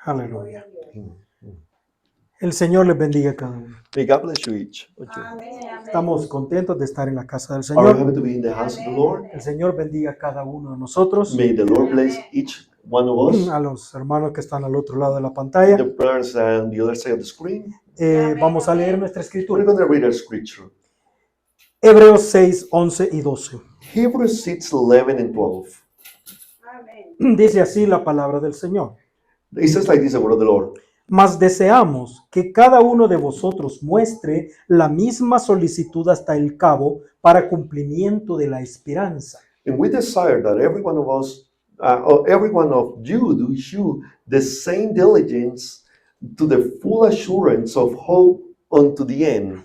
Aleluya. Amen. El Señor les bendiga a cada uno. May God bless you each. Okay. Estamos contentos de estar en la casa del Are we Señor. happy to be in the house of the Lord? El Señor bendiga a cada uno de nosotros, May the Lord bless each one of us. a los hermanos que están al otro lado de la The pantalla. brothers on the other side of the screen. Vamos a leer nuestra We're escritura. going to read our scripture. Hebreos 6, 11 y 12. Hebrews 6, 11 and 12. Dice así la palabra del Señor. It says like this, the word of the Lord. Mas deseamos que cada uno de vosotros muestre la misma solicitud hasta el cabo para cumplimiento de la esperanza. And we desire that every one of us, or every one of you, do shew the same diligence to the full assurance of hope unto the end.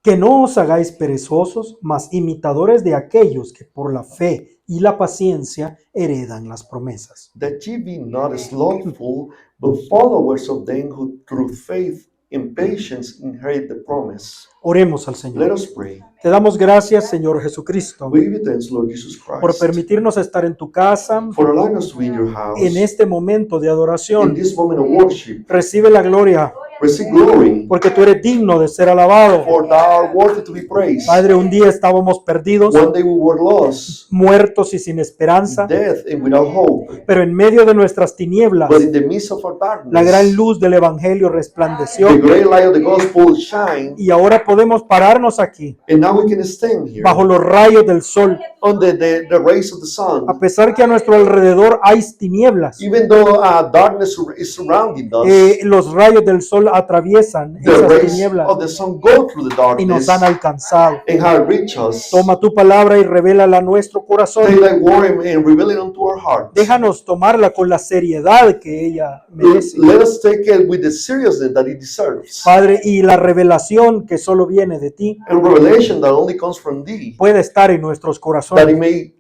Que no os hagáis perezosos, mas imitadores de aquellos que por la fe y la paciencia heredan las promesas. That ye be not slothful, but followers of them who through faith and patience inherit the promise. Oremos al Let Señor. us pray. Te damos gracias, Señor Jesucristo, We give you thanks, Lord Jesus por Christ, permitirnos estar en tu casa for allowing us to be in your house en este momento de in adoración. this moment of worship. Recibe la gloria, Receive glory, porque tú eres digno de ser alabado. for thou art worthy to be praised. Padre, un día estábamos perdidos, One day we were lost, muertos y sin esperanza, death and without hope, pero en medio de nuestras tinieblas, but in the midst of our darkness, la gran luz del Evangelio resplandeció the great light of the gospel shine, y ahora podemos pararnos aquí and now we can stand here bajo los rayos del sol, under the rays of the sun. a pesar que a nuestro alrededor hay tinieblas. Even though darkness is surrounding us, Los rayos del sol atraviesan the esas rays tinieblas of the sun go through the y nos darkness han alcanzado. and have reached us. Toma tu palabra y revélala a nuestro corazón. Take thy word and reveal it unto our hearts. Déjanos tomarla con la seriedad que ella merece. Let us take it with the seriousness that it deserves. Padre, y la revelación que solo viene de ti And revelation that only comes from thee, puede estar en nuestros that it corazones. may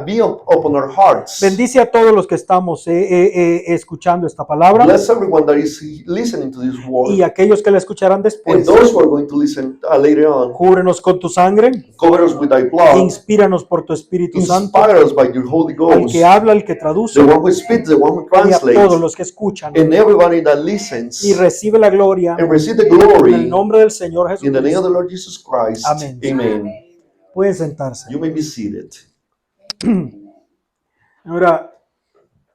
be upon our hearts. Bendice a todos los que estamos escuchando esta palabra Bless everyone that is listening to this word, y aquellos que la escucharán and después. those who are going to listen later on. Cúbrenos con tu sangre, Cover us with thy blood. inspíranos por tu Espíritu Santo, Inspire us by your Holy al Ghost. que habla, al que traduce, The one who speaks, the one who y a translates, todos los que escuchan. and everybody that listens, Y recibe la gloria and receive the en el glory nombre del Señor in the name of Jesucristo. the Lord Jesus Christ. Amén. Amen. Pueden sentarse. You may be seated. Ahora,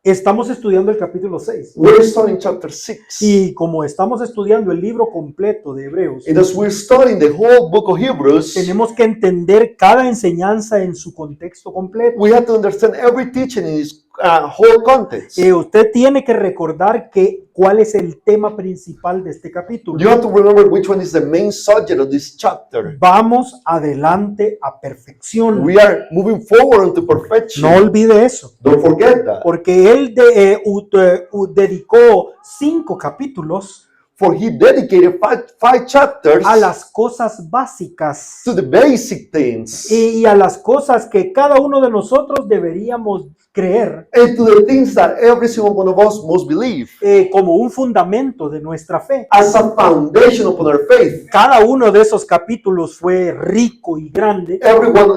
estamos estudiando el capítulo 6. We're studying chapter 6. Y como estamos estudiando el libro completo de Hebreos, And as we're studying the whole book of Hebrews, tenemos que entender cada enseñanza en su contexto completo. we have to understand every teaching in its whole context. Usted tiene que recordar cuál es el tema principal de este capítulo. You have to remember which one is the main subject of this chapter. Vamos adelante a perfección. We are moving forward into perfection. No olvide eso, Don't forget that. porque él dedicó 5 capítulos For he dedicated five chapters a las cosas básicas to the basic things y a las cosas que cada uno de nosotros deberíamos creer and to the things that every single one of us must believe como un fundamento de nuestra fe. as a foundation upon our faith. Cada uno de esos capítulos fue rico y grande,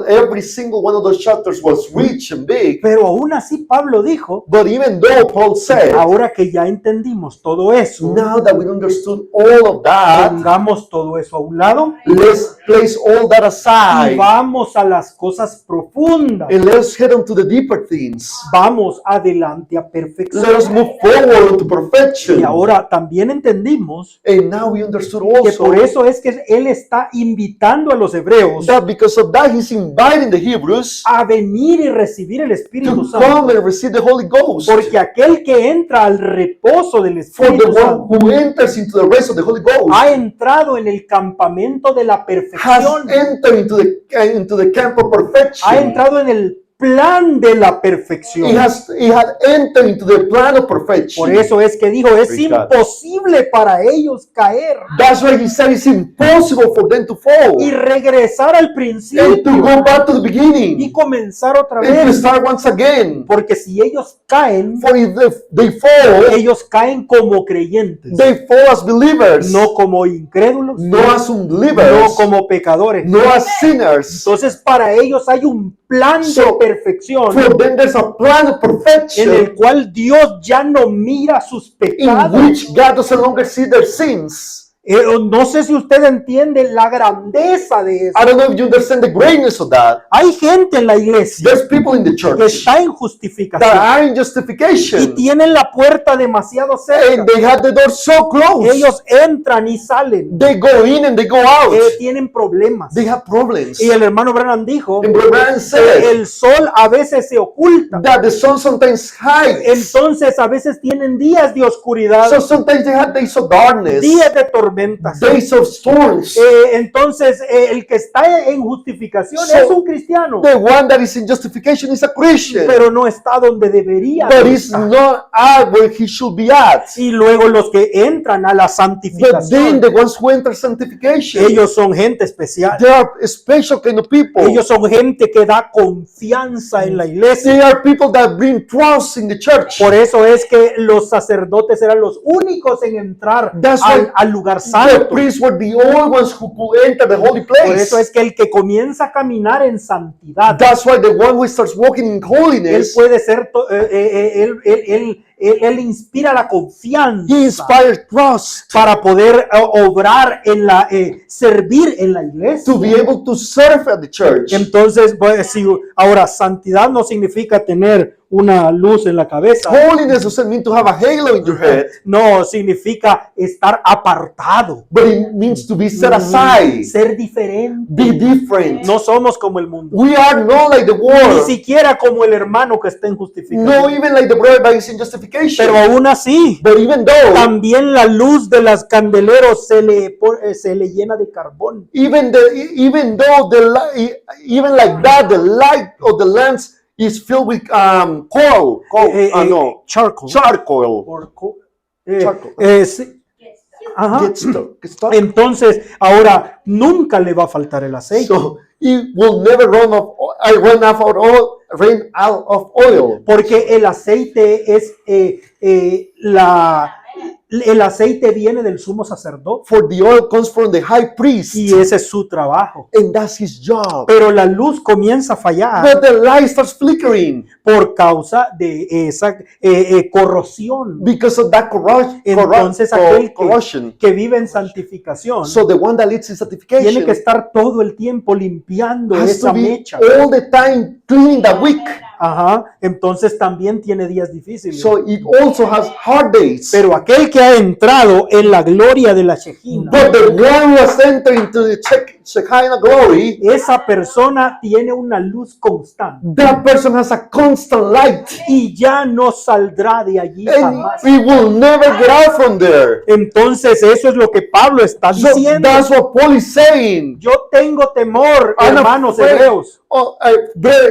Every single one of those chapters was rich and big. pero aún así Pablo dijo, But even though Paul said, ahora que ya entendimos todo eso, now that we understood all of that, pongamos todo eso a un lado let's place all that y aside vamos a las cosas profundas. and let's head on to the deeper things. Vamos adelante a Let us perfección. move forward into perfection. Y ahora también entendimos And now we understood que also por eso es que él está invitando a los hebreos that because of that he's inviting the Hebrews a venir y recibir el Espíritu to Santo. come and receive the Holy Ghost. Porque aquel que entra al reposo del For the Espíritu one Santo who enters into the rest of the Holy Ghost ha entrado en el campamento de la has perfección. entered into the camp of Ha perfection. entrado en el plan de la perfección. He had entered into the plan of perfection. Por eso es que dijo, es Praise God. imposible para ellos caer That's why he said it's impossible for them to fall y regresar al and to principio go back to the y beginning comenzar otra and to vez. start once again. Porque si ellos caen, For if they fall, ellos caen como creyentes, they fall as believers, no como incrédulos, no as no unbelievers, como pecadores. no as sinners. Entonces para ellos hay un plan de So perfección For them there's a plan of en el perfection cual Dios ya no mira sus in pecados. which God doesn't longer see their sins. No sé si usted entiende la grandeza de eso. I don't know if you understand the greatness of that. Hay gente en la iglesia There's people in the que church está en that justificación are in y justification tienen la puerta demasiado cerca. and they have the door so close. Ellos entran y salen. They go in and they go out. Tienen problemas. They have problems. Y el hermano Branham dijo And Brother Branham que said el sol a veces se oculta. that the sun sometimes hides. Entonces a veces tienen días de oscuridad, So sometimes they have days of darkness, días de tormentas. days of storms. Entonces el que está en justificación So, es un cristiano, The one that is in justification is a Christian, pero no está donde debería but de is estar. not at where he should be at. Y luego los que entran a la But then santificación, the ones who enter sanctification, ellos son gente especial. they are a special kind of people. Ellos son gente que da confianza en la iglesia. They are people that bring trust in the church. Por eso es que los sacerdotes eran los únicos en entrar That's why al lugar The santo. priests were the only ones who could enter the holy Por place. eso es que el que comienza a caminar en santidad, That's why the one who starts walking in él holiness, puede ser, él inspira la he confianza inspires trust para poder obrar en la, servir en la iglesia. to be able to serve at the church. Entonces, pues, ahora, santidad no significa tener una luz en la cabeza. Holiness doesn't mean to have a halo in your head, No, significa estar apartado, but it means to be set aside, ser diferente. be different. No somos como el mundo, We are not like the ni world, siquiera como el hermano que está en justificación. not even like the brother that is in justification. Pero aún así, But even though, también la luz de las candeleros se le llena de carbón. even though the light, even like that, the light of the lamps is filled with coal, no, Charcoal. charcoal. Charcoal. Sí. Ajá. Get stuck. Entonces, ahora nunca le va a faltar el aceite. So it will never run out of oil. Porque el aceite es el aceite viene del sumo sacerdote For the oil comes from the high priest, y ese es su trabajo. and that's his job. Pero la luz comienza a fallar But the light starts flickering por causa de esa corrosión. because of that Entonces aquel corrosion. que vive en santificación So the one that leads in tiene sanctification que estar todo el tiempo limpiando has esa to be mecha. all the time cleaning that wick. Ajá. Entonces también tiene días difíciles. So it also has hard days. Pero aquel que ha entrado en la gloria de la Shejina, But the one who has entered into the Shekinah glory, esa persona tiene una luz constante that person has a constant light. y ya no saldrá de allí And jamás. we will never get out from there. Entonces eso es lo que Pablo está So diciendo. that's what Paul is saying. Yo tengo temor, I'm hermanos afraid, hebreos,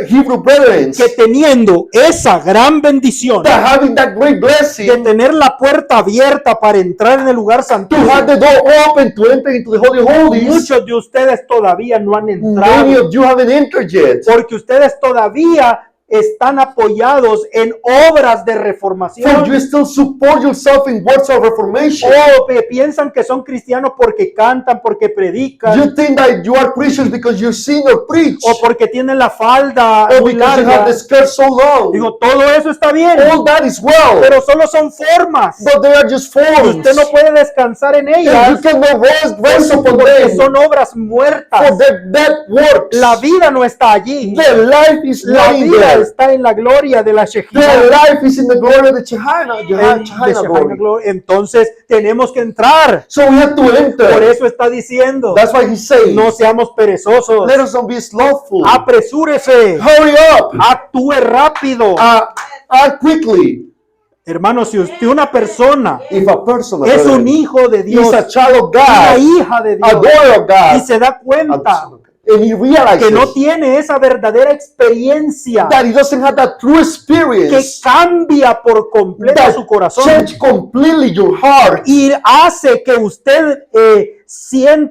Hebrew brethren, que teniendo esa gran bendición that having that great de blessing tener la puerta abierta para entrar en el lugar to have santísimo, the door open to enter into the Holy of Holies, muchos de ustedes todavía no han many entrado of you haven't entered yet. porque ustedes todavía están apoyados en obras de For reformación. you still support yourself in words of reformation. O piensan que son cristianos porque cantan, porque predican, You think that you are Christians because you sing or preach, o porque tienen la falda or muy because you have larga. the skirt so long. Digo, todo eso está bien, All that is well, pero solo son formas. but they are just forms. Usted no puede descansar en And ellas you cannot rest upon porque them, son obras for muertas. that works. La vida no está allí. The life is La not in vida there. está en la gloria de la The Shejina. life is in the glory of the Shekinah, En- de Shekinah Shejina glory. glory. Entonces tenemos que entrar. So we have to Por enter. eso está diciendo, That's why he says, no seamos perezosos. let us not be slothful. Apresúrese. Hurry up. Actúe rápido. Act quickly. Hermano, si usted una persona If a person es un hijo de Dios, is a child of una God, hija de a Dios, daughter of y God, se da cuenta and he realizes que no tiene esa verdadera experiencia that he doesn't have that true que experience cambia por completo that su corazón change completely your heart, y hace que usted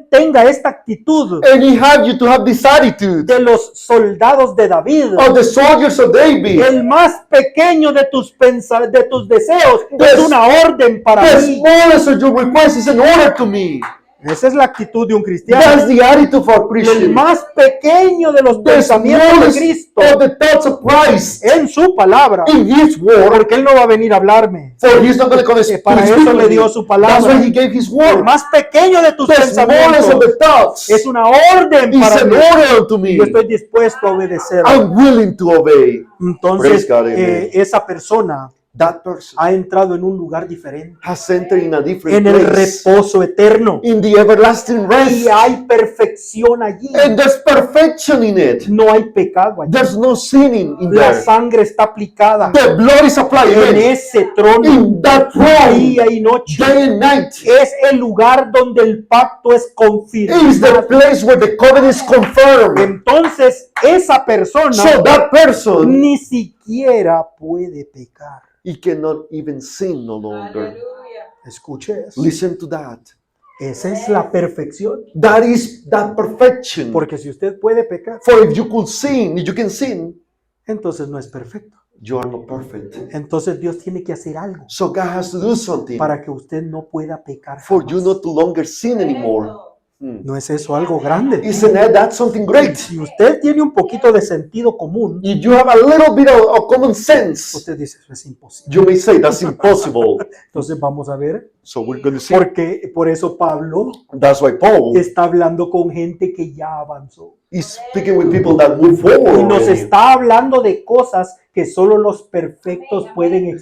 tenga esta actitud and he had you to have this attitude de los soldados de David. of the soldiers of David. El más pequeño de tus deseos es Yes. una orden para The mí. smallest of your requests is an order to me. Esa es la actitud de un cristiano. That's the attitude for El Christian. más pequeño de los The pensamientos de smallest Cristo of the thoughts of Christ en su palabra. in His word. Porque Él no va a venir a hablarme. For He's not going to come and Que speak para to eso le me. dio su That's palabra. why He gave His El word. más pequeño de tus The smallest of pensamientos the thoughts es una orden is para an mí. order unto Y me. yo estoy dispuesto a obedecer. I'm willing to obey. Entonces, Praise God, amen. esa persona That person ha entrado en un lugar diferente, has entered in a different en el place. reposo eterno. In the everlasting Y rest. hay perfección allí. And there's perfection in it. No hay pecado allí. There's no sinning in La there. sangre está aplicada The blood is applied en in ese trono In that throne, día y noche. day and night. Es el lugar donde el pacto es It is the confirmado. place where the covenant is confirmed. Entonces, esa persona So that person, ni siquiera puede pecar. he cannot even sin no longer. Escuche eso. Listen to that. Esa es la perfección. That is that perfection. Porque si usted puede pecar, For if you could sin, if you can sin, entonces no es perfecto. you are not perfect. Entonces Dios tiene que hacer algo So God has to do something para que usted no pueda pecar for you jamás. not to longer sin anymore. ¿No es eso algo grande? Isn't that something great? Si usted tiene un poquito de sentido común, If you have a little bit of common sense, usted dice, eso es imposible. you may say that's impossible. Entonces vamos a ver, So we're going to see. porque por eso Pablo That's why Paul está hablando con gente que ya avanzó. is speaking with people that move Y forward. nos already. está hablando de cosas que solo los perfectos pueden And he's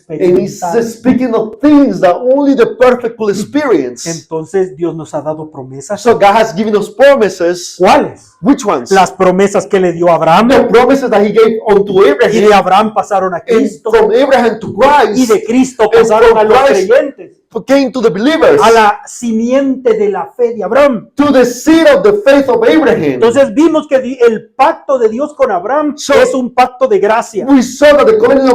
experimentar. speaking of things that only the perfect will experience. Entonces Dios nos ha dado promesas. So God has given us promises. ¿Cuáles? Which ones? Las promesas que le dio a Abraham. The promises that he gave unto Y de Abraham. Abraham pasaron a And Cristo. from Abraham to Y Christ de Cristo pasaron a los Christ creyentes. came to the believers. A la simiente de la fe de Abraham. To the seed of the faith of Abraham. Entonces vimos que el pacto de Dios con Abraham So- es un pacto de gracia. We saw that the covenant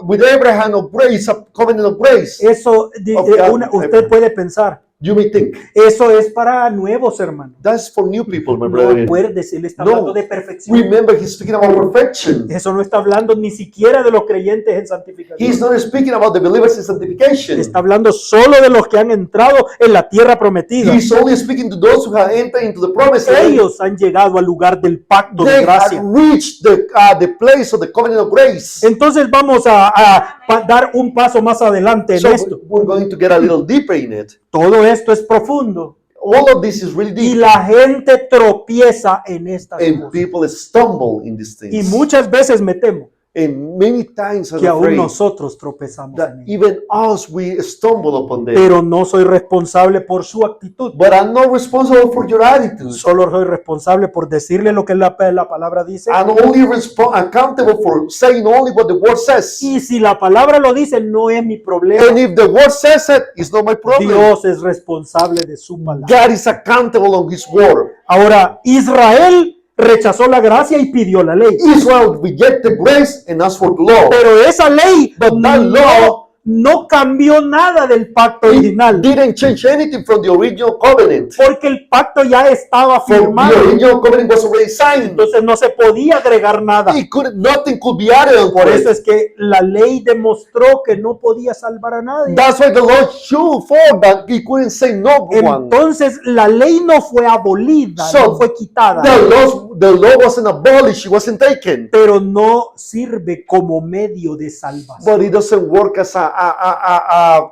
with Abraham of grace, a covenant of grace. Eso Of God. usted puede pensar. You may think Eso es para nuevos hermanos. that's for new people, my No brethren. acuérdese, él está No. hablando de perfección. Remember, he's speaking about perfection. Eso no está hablando ni siquiera de los creyentes en santificación. He's not speaking about the believers in sanctification. Está hablando solo de los que han entrado en la tierra prometida. He's only speaking to those who have entered into the promised land. Ellos han llegado al lugar del pacto de They gracia. have reached the place of the covenant of grace. Entonces vamos a dar un paso más adelante en So esto. we're going to get a little deeper in it. Todo esto es profundo All of this is really y deep. la gente tropieza en estas And cosas. people stumble in these Y things. muchas veces me temo And many times I'm que aún afraid nosotros tropezamos that en ello. even us, we stumble upon them. Pero no soy responsable por su actitud. But I'm not responsible for your attitude. Solo soy responsable por decirle lo que la palabra dice. I'm only accountable for saying only what the word says. Y si la palabra lo dice, no es mi problema. And if the word says it, it's not my problem. Dios es responsable de su palabra. God is accountable on His word. Ahora, Israel rechazó la gracia y pidió la ley. Israel rejected grace and asked for the law. Pero esa ley But that law- no cambió nada del pacto It original. didn't change anything from the original covenant. Porque el pacto ya estaba For the firmado. original covenant was already signed. Entonces no se podía agregar nada. Nothing could be added on Por it. eso es que la ley demostró que no podía salvar a nadie. That's why the Lord showed for that He couldn't say no one. Entonces la ley no fue abolida, So, no fue quitada, The law wasn't abolished, it wasn't taken. pero no sirve como medio de salvación. But it doesn't work as a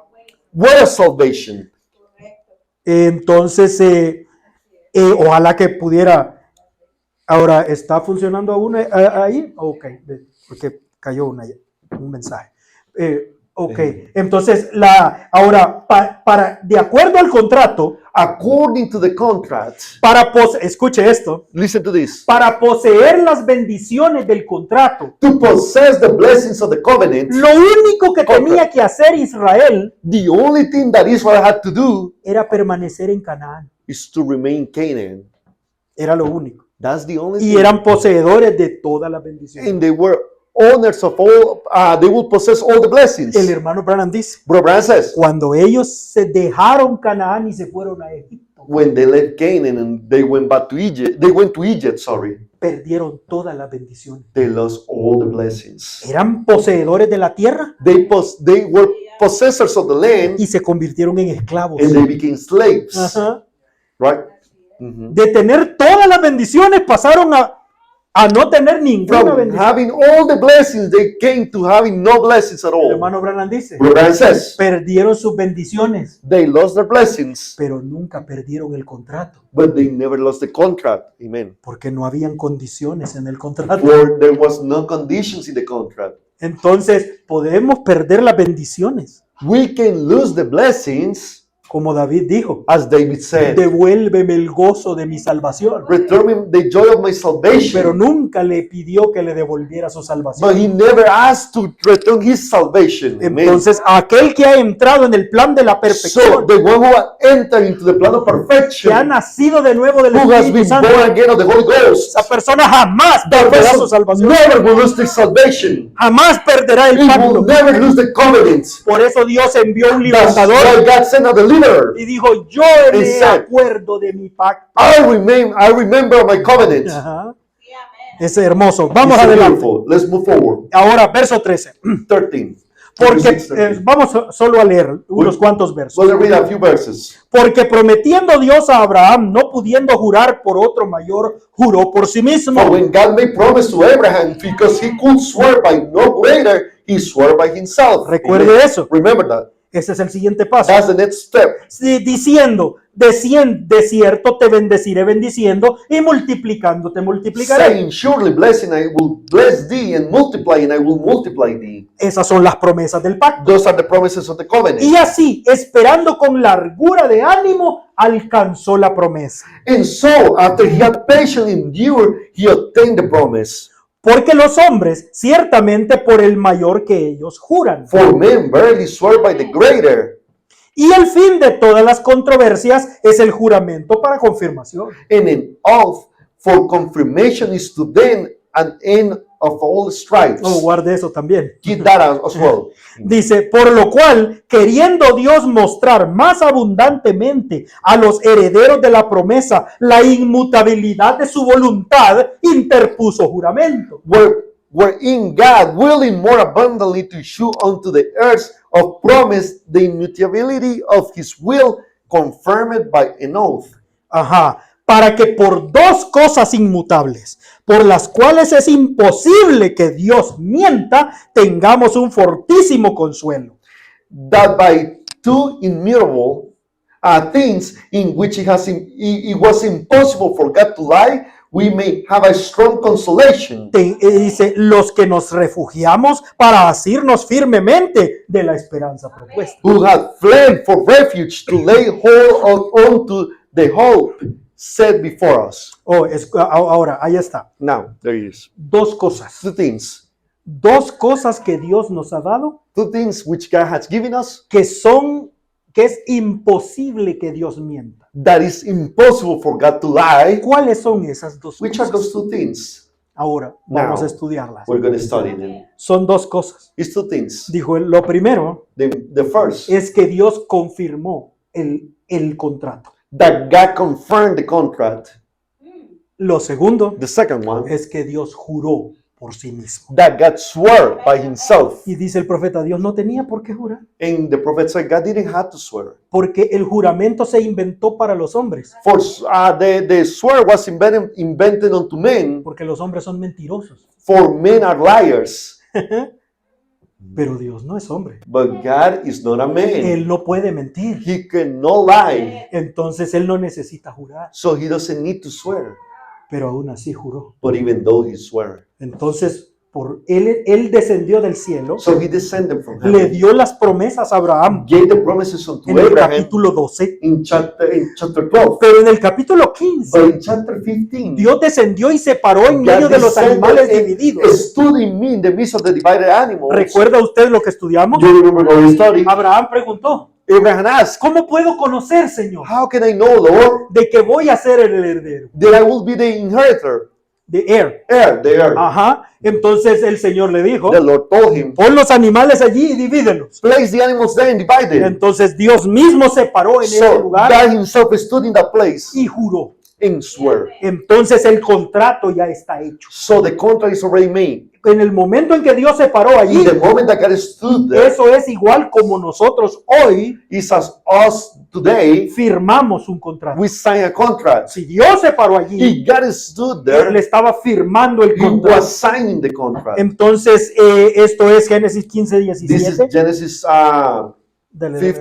way of salvation. Entonces, ojalá que pudiera. Ahora, ¿está funcionando aún ahí? Ok, porque cayó un mensaje. Ok, entonces, ahora, de acuerdo al contrato, According to the contract, escuche esto, listen to this. para poseer las bendiciones del contrato, To possess the blessings of the covenant, lo único que tenía que hacer Israel the only thing that Israel had to do era permanecer en Canaán. is to remain in Canaan. Era lo único. That's the only Y thing. eran poseedores de todas las bendiciones. And they were owners of all, they will possess all the blessings. El hermano Branham dice, Brother Branham says, cuando ellos se dejaron Canaán y se fueron a Egipto, when they left Canaan and they went back to Egypt, they went to Egypt, perdieron todas las bendiciones. they lost all the blessings. Eran poseedores de la tierra, They were possessors of the land, y se convirtieron en esclavos. and they became slaves. Ajá. Right? Mhm. De tener todas las bendiciones pasaron a no tener ninguna From bendición. having all the blessings, they came to having no blessings at El all. hermano Branham dice, Brother says, perdieron sus bendiciones, they lost their blessings, pero nunca perdieron el contrato, but they never lost the contract. Amen. porque no habían condiciones en el contrato. For there was no conditions in the contract. Entonces, podemos perder las bendiciones, We can lose the blessings, como David dijo, as David said, devuélveme el gozo de mi salvación. return me the joy of my Pero salvation. nunca le pidió que le devolviera su But salvación. he never asked to return his salvation. Amen. Entonces, aquel que ha entrado en el plan de la So perfección, the one who has entered into the plan of que ha perfection, nacido de nuevo del who has Espíritu been Santo, born again of the Holy Ghost, esa persona jamás that perderá su person salvación, never will lose their salvation. jamás perderá el He pacto. will never lose the covenant. Por eso Dios envió un That's libertador why God sent a deliverer. y dijo, yo me said, acuerdo de mi pacto. I remember my covenant. Ajá. Es hermoso. Vamos It's so adelante. beautiful. Let's move forward. Ahora, verso 13. 13. Porque 13. vamos solo a leer unos cuantos versos. Let's read a few verses. Porque prometiendo Dios a Abraham, no pudiendo jurar por otro mayor, juró por sí mismo. For when God made promise to Abraham, because he could swear by no greater, he swore by himself. Recuerde Amen. eso. Remember that. Ese es el siguiente paso. That's the next step. Sí, diciendo, de cierto te bendeciré bendiciendo y multiplicándote multiplicaré. Saying, surely blessing I will bless thee, and multiplying I will multiply thee. Esas son las promesas del pacto. Those are the promises of the covenant. Y así, esperando con largura de ánimo, alcanzó la promesa. And so, after he had patiently endured, he obtained the promise. Porque los hombres, ciertamente por el mayor que ellos juran. For men verily swear by the greater, Y el fin de todas las controversias es el juramento para confirmación. and an oath for confirmation is to them an end of all strifes. No, guarde eso también. Keep that as well. Dice, por lo cual, queriendo Dios mostrar más abundantemente a los herederos de la promesa la inmutabilidad de su voluntad, interpuso juramento. Wherein God, willing more abundantly to shew unto the heirs of promise the immutability of his will, confirmed by an oath. Ajá. Para que por dos cosas inmutables, por las cuales es imposible que Dios mienta, tengamos un fortísimo consuelo. That by two immutable things in which it was impossible for God to lie, we may have a strong consolation. Dice, los que nos refugiamos para asirnos firmemente de la esperanza propuesta. Who had fled for refuge to lay hold onto the hope set before us. Ahora, ahí está. Now, there it is. Dos cosas. Dos cosas que Dios nos ha dado Two things which God has given us que es imposible que Dios mienta. that is impossible for God to lie. ¿Cuáles son esas dos Which are cosas? those two things? Ahora, vamos Now, a estudiarlas. We're going to study them. Son dos cosas. It's two things. Dijo, lo primero The first, es que Dios confirmó el contrato. that God confirmed the contract. Lo segundo The second one, es que Dios juró por sí mismo. that God swore by himself. Y dice el profeta, Dios no tenía por qué jurar, And the prophet said God didn't have to swear. porque el juramento se inventó para los hombres, For the swear was invented unto men, porque los hombres son mentirosos. for men are liars. Pero Dios no es hombre. But God is not a man. Él no puede mentir. He cannot lie. Entonces Él no necesita jurar, So he doesn't need to swear. pero aún así juró. But even though he swore. Entonces, él descendió del cielo, So he descended from le heaven. dio las promesas a Abraham Gave the promises unto en el Abraham capítulo 12, in chapter 12. pero en el capítulo 15, But in chapter 15, Dios descendió y se paró en medio God de los animales descended and divididos. stood in me in the midst of the divided animals. ¿Recuerda usted lo que estudiamos? You remember the story? Abraham preguntó, Abraham asked, ¿cómo puedo conocer, Señor, how can I know, Lord, de que voy a ser el heredero? that I will be the inheritor? De heir. The heir. Ajá. Entonces el Señor le dijo, The Lord told him, pon los animales allí y divídelos. place the animals there and divide them. Entonces Dios mismo se paró en ese So lugar God himself stood in that place y juró. and swear. Entonces el contrato ya está hecho. So the contract is already made. En el momento en que Dios se paró In allí, the moment that God stood there, eso es igual como nosotros hoy it's as us today, firmamos un contrato. we sign a contract. Si Dios se paró allí, If God stood Él there, estaba firmando el he was contrato. signing the contract. Entonces, esto es Génesis 15, This is 17. Genesis Dale, dale.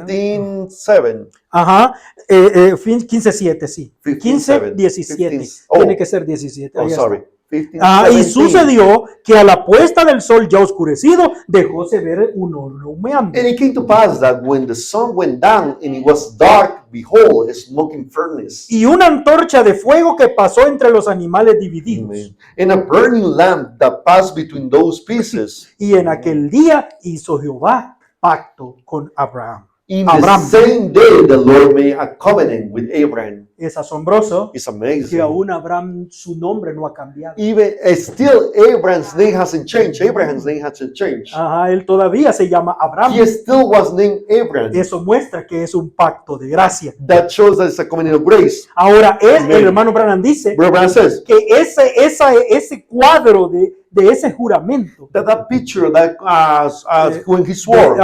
15:7. Ajá, 15, 7, sí. 15, 17. 15. Oh. Tiene que ser 17. Oh, ahí está. sorry. 15, Y 17. sucedió que a la puesta del sol ya oscurecido, dejóse ver un horno humeante. And it came to pass that when the sun went down and it was dark, behold, a smoking furnace. Y una antorcha de fuego que pasó entre los animales divididos. Amen. And a burning lamp that passed between those pieces. Y en aquel día hizo Jehová pacto con Abraham. In Abraham. the same day, the Lord made a covenant with Abraham. Es asombroso It's que amazing. aún Abraham su nombre no ha cambiado. Even still, Abraham's name hasn't changed. Abraham's name hasn't changed. Ajá, él todavía se llama Abraham. He still was named Abraham. Eso muestra que es un pacto de gracia. That shows that it's a covenant of grace. Ahora, Amen. el hermano Branham dice Brother Branham says que ese cuadro de ese juramento, that picture that when he swore,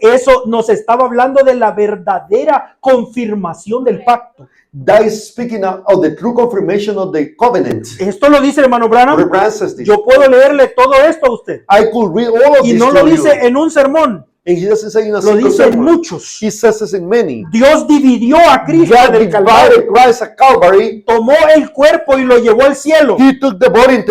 eso nos estaba hablando de la verdadera confirmación del pacto. that is speaking of the true confirmation of the covenant. Esto lo dice el hermano Brother Branham. Branham says this. Yo puedo leerle todo esto a usted. I could read all of Y this no to lo you. dice en un sermón, And he doesn't say in a lo single dice en sermon. muchos. He says this in many. Dios dividió a Cristo God del Calvario, divided Christ at Calvary. tomó el cuerpo y lo llevó al cielo. He took the body and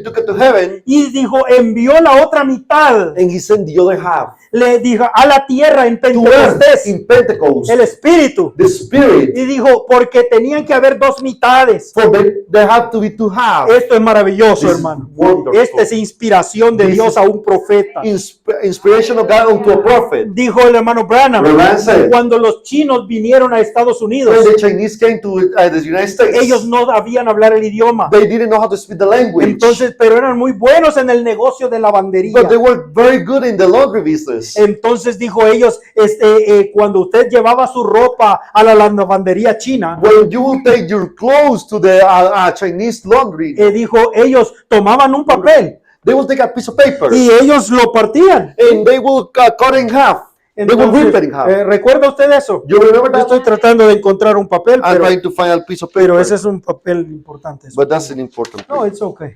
took it to heaven. Y dijo, envió la otra mitad. And he sent the other half Le dijo a la tierra en to earth Pentecostés, in Pentecost. el Espíritu. The Spirit. Y dijo, porque tenían que haber dos mitades. For there have to be two halves. Esto es maravilloso, This is hermano. wonderful. Esta es inspiración de This Dios is a un profeta. Inspiration of God unto a prophet. Dijo el hermano Branham, Brother Branham said, cuando los chinos vinieron a Estados when Unidos, the Chinese came to the United States, ellos no sabían hablar el idioma. they didn't know how to speak the language. Entonces, pero eran muy buenos en el negocio de lavandería. But they were very good in the laundry business. Entonces dijo ellos, cuando usted llevaba su ropa a la lavandería china, When you will take your clothes to the Chinese laundry, dijo, ellos tomaban un papel they will take a piece of paper y ellos lo partían. and they will cut it in half. They will Entonces, rip it in half. ¿recuerda usted eso? You remember Yo that? estoy tratando de encontrar un papel, I'm pero, trying to find a piece of pero paper, ese es un papel importante. but that's an important No, thing. it's okay.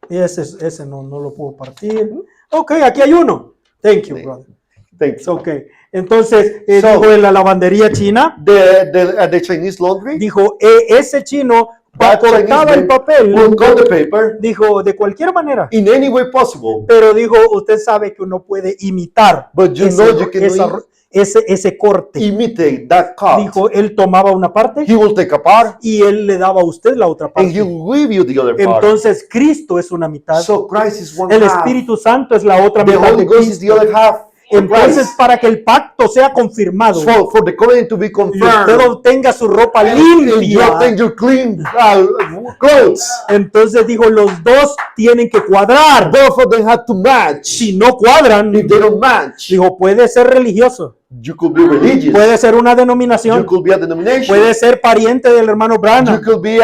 Y ese no lo puedo partir. Ok, aquí hay uno. Thank you, brother. Thank It's you. okay. Entonces, So- dijo en la lavandería china, The Chinese laundry, dijo, ese chino that Chinese cortaba el man papel, will cut the paper dijo, de cualquier manera. in any way possible. Pero dijo, usted sabe que uno puede imitar But you ese, know you can ese corte. imitate that cut. Dijo, él tomaba una parte He will take a part y él le daba a usted la otra and he parte. will give you the other part. Entonces, Cristo es una mitad. So Christ is one El half. Espíritu Santo es la otra The mitad Holy de Ghost is the Cristo. other half. of Entonces, Christ. para que el pacto sea confirmado For the covenant to be y usted confirmed, obtenga su ropa and you limpia, obtain your clean clothes, entonces dijo, los dos tienen que cuadrar. both of them have to match. Si no cuadran, If they don't match, dijo, puede ser religioso, you could be religious. puede ser una You denominación, could be a denomination. puede ser pariente del hermano You Branham, could be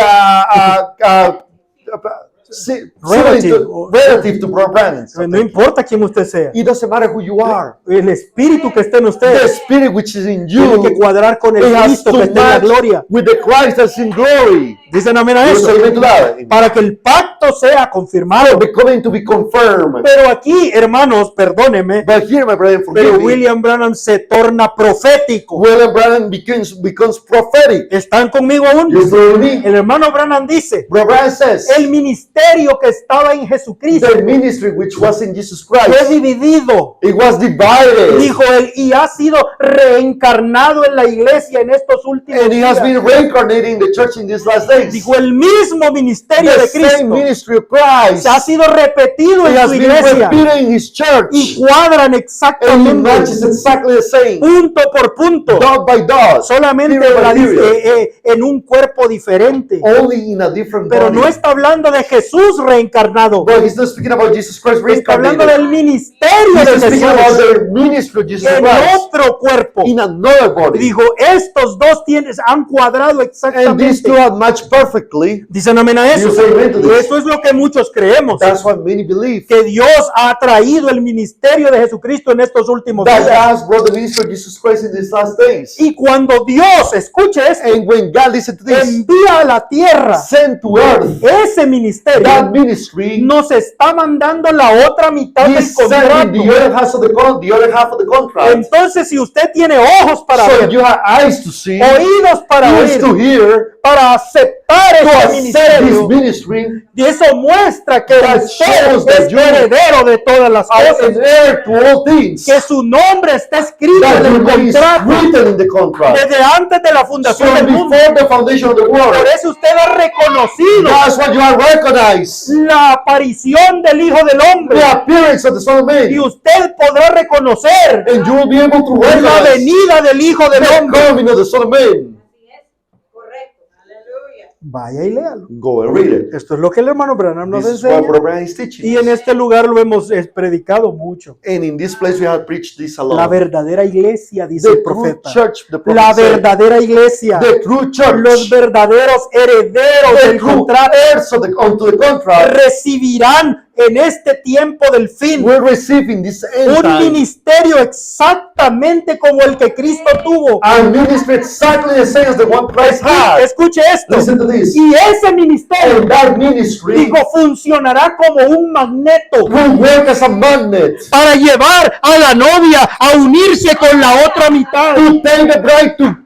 Relative. relative to Brother Branham. no importa quién usted sea, It doesn't matter who you are. el espíritu que esté en The usted spirit which is in tiene que you, cuadrar con el it has Cristo que to está en la match gloria. with the Christ that's in glory. Dicen amén a You eso, say amen to that. para que el pacto sea confirmado. The covenant to be confirmed. Pero aquí, hermanos, perdóneme, But here, my brother, pero forgive me. William Branham se torna profético. William Branham becomes prophetic. ¿Están conmigo aún? You follow me? El hermano Branham dice, Brother Branham says, el ministerio que estaba en Jesucristo the ministry which was in Jesus fue Christ, dividido. it was divided. Dijo él, y ha sido reencarnado en la iglesia en estos últimos And he has been días. reincarnated in the church in these last days. Dijo, el mismo ministerio The de same Cristo ministry of Christ, se ha sido repetido it en has su been iglesia repeated in his church. y cuadran And it exactamente matches exactly the same, punto por punto, dot by dot, solamente period by period. en un cuerpo diferente. Only in a different Pero body. no está hablando de But Jesús reencarnado. But he's not speaking about Jesus Christ Está hablando reincarnated. del ministerio He's de speaking about Jesús the ministry of Jesus en Christ otro cuerpo. in another body. Dijo, estos dos han cuadrado And these exactamente. two are matched perfectly. Dicen amén a eso. You say amen to this. Eso es lo que muchos creemos. That's what many believe. Que Dios ha traído el ministerio de Jesucristo en estos últimos That días. has brought the ministry of Jesus Christ in these last days. Y cuando Dios, escuche esto, And when God, listen to this, envía a la tierra sent to earth ese ministerio, that ministry, nos está mandando la otra mitad del he's sending contrato. the other half of the other half of the contract. Entonces, si usted tiene ojos para So ver, you have eyes to see, oídos para ears to oír, hear, para aceptar to ese accept this ministerio, ministry, y eso muestra que that usted shows that es you heredero de todas las are cosas, an heir to all things. que su nombre está escrito That en your el name is contrato written in the contract. desde antes de la fundación So del mundo. before the foundation of the Por world, eso usted ha reconocido that's what you are recognized. la aparición del Hijo del Hombre, The appearance of the Son of y Man. usted podrá reconocer And you will be able to la recognize venida del Hijo del the Hombre. coming of the Son of Man. Así es, correcto, aleluya. Vaya y léalo. Go and read it. Esto es lo que el hermano Branham nos This is what enseña. Brother Branham is teaching. Y en este lugar lo hemos predicado mucho. And in this place we have preached this a La lot. verdadera iglesia, dice The el true profeta. church, the La prophet said. verdadera iglesia. The true church. Los verdaderos herederos The del true contrato heirs of unto the contract recibirán en este tiempo del fin will receive in this end un time ministerio exactamente como el que Cristo tuvo. a ministry exactly the same as the one Christ had. Escuche esto. Listen to this. Y ese ministerio, And that ministry digo, funcionará como un magneto will work as a magnet para llevar a la novia a unirse con la otra mitad. to take the bride to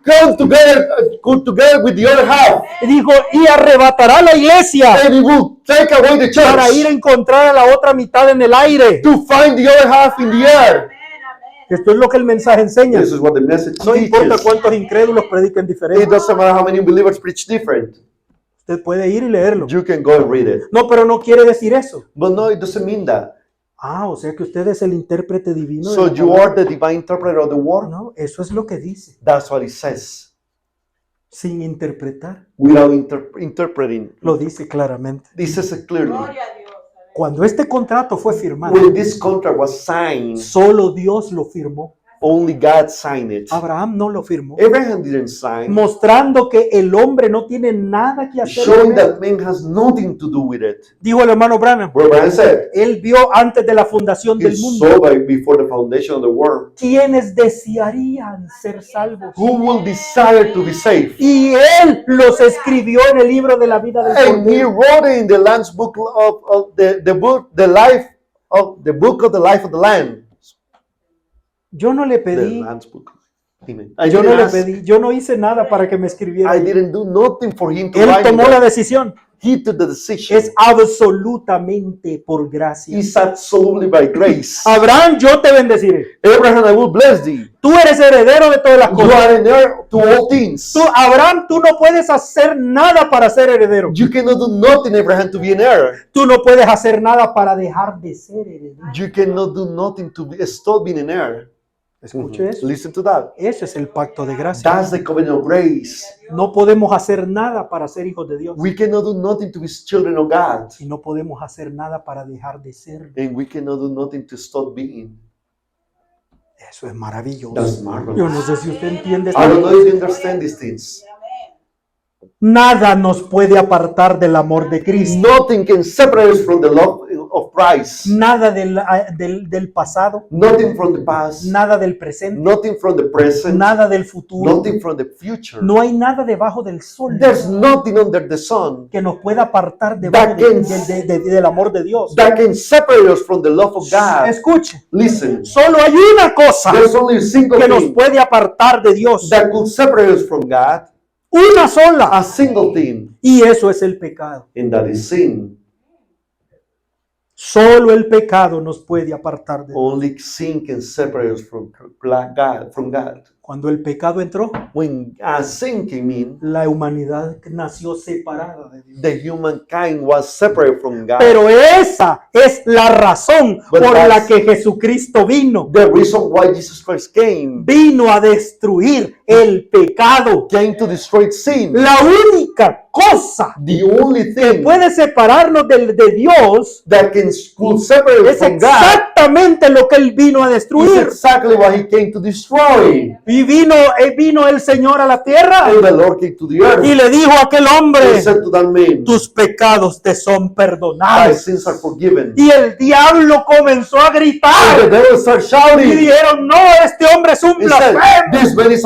come together with the other half. Dijo, y arrebatará la iglesia And it will take away the para ir a church encontrar a la otra mitad en el aire. to find the other half in the air. Esto es lo que el mensaje enseña. This is what the message No importa teaches. cuántos incrédulos prediquen It diferente. doesn't matter how many believers preach different. Usted puede ir y leerlo. You can go and read it. No, pero no quiere decir eso. But no, it doesn't mean that. Ah, o sea que usted es el intérprete divino. de So la you palabra. are the divine interpreter of the word. No, eso es lo que dice. That's what it says. Sin interpretar. Without interpreting. Lo dice claramente. This says it clearly. Gloria a Dios. Cuando este contrato fue firmado, When this contract was signed, solo Dios lo firmó. only God signed it. Abraham no lo firmó. Abraham didn't sign, Mostrando que el hombre no tiene nada que hacer. showing con él. that man has nothing to do with it. Dijo el hermano Branham. Where Abraham said, Él vio antes de la fundación he del mundo saw before the foundation of the world. quienes desearían ser salvos. Who will desire to be saved? Y él los escribió en el libro de la vida del And he Cordero. wrote it in the Lamb's book of the book, the life of the book of the life of the Lamb. Yo no le The pedí, Lamb's book. Amen. yo no le pedí, yo no hice nada para que me escribiera. I didn't do nothing for him to Él write tomó la it. decisión. He took the decision. Es absolutamente por gracia. It's absolutely by grace. Abraham, yo te bendeciré. Abraham, I will bless thee. Tú eres heredero de todas las You cosas. are an heir to all things. Tú, Abraham, tú no puedes hacer nada para ser heredero. You cannot do nothing, Abraham, to be an heir. Tú no puedes hacer nada para dejar de ser heredero. You cannot do nothing to stop being an heir. Escuche eso. Listen to that. Ese es el pacto de gracia. That's the covenant of grace. No podemos hacer nada para ser hijos de Dios. We cannot do nothing to be children of God. Y no podemos hacer nada para dejar de ser. And we cannot do nothing to stop being. Eso es maravilloso. That's marvelous. Yo no sé si usted entiende I don't know esto. if you understand these things. Nada nos puede apartar del amor de Cristo. Nothing can separate us from the love of Christ. Nada del pasado. Nothing from the past. Nada del presente. Nothing from the present. Nada del futuro. Nothing from the future. No hay nada debajo del sol There's nothing under the sun que nos pueda apartar debajo del amor de Dios. that can separate us from the love of God. Escuche, Listen, solo hay una cosa there's only a single que nos thing puede apartar de Dios. that could separate us from God. Una sola. A single thing, Y eso es el pecado. and that is sin. Solo el pecado nos puede apartar de Dios. Only sin can separate us from God. Cuando el pecado entró, when sin came in, la humanidad nació separada de Dios. the humankind was separated from God. Pero esa es la razón But por la that's- que Jesucristo vino. The reason why Jesus Christ came Vino a destruir el pecado. to destroy sin. La única cosa The only que thing puede separarnos de Dios that could separate es from God exactamente lo que Él vino a is destruir. exactly what He came to destroy. Y vino el Señor a la tierra And the Lord came to the earth. y le dijo a aquel hombre, He said to that man, tus pecados te son thy perdonados. sins are forgiven. Y el diablo comenzó a And the gritar devil started y shouting. dijeron, no, este hombre es un He said, blasfemo. this man is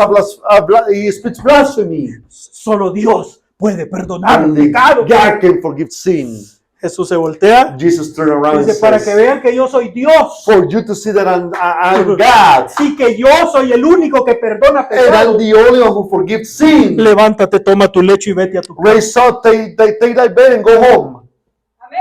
he speaks blasphemy. Solo Dios puede perdonar el Only pecado. God can forgive sin. Jesús se voltea Jesus turned around y and dice, para que says, vean que yo soy Dios for you to see that I'm God. y que yo soy el único que perdona And I'm pecado. the only one who forgives sin. Levántate, toma tu lecho y vete a tu casa. Raise up, take thy bed and go home. Amén.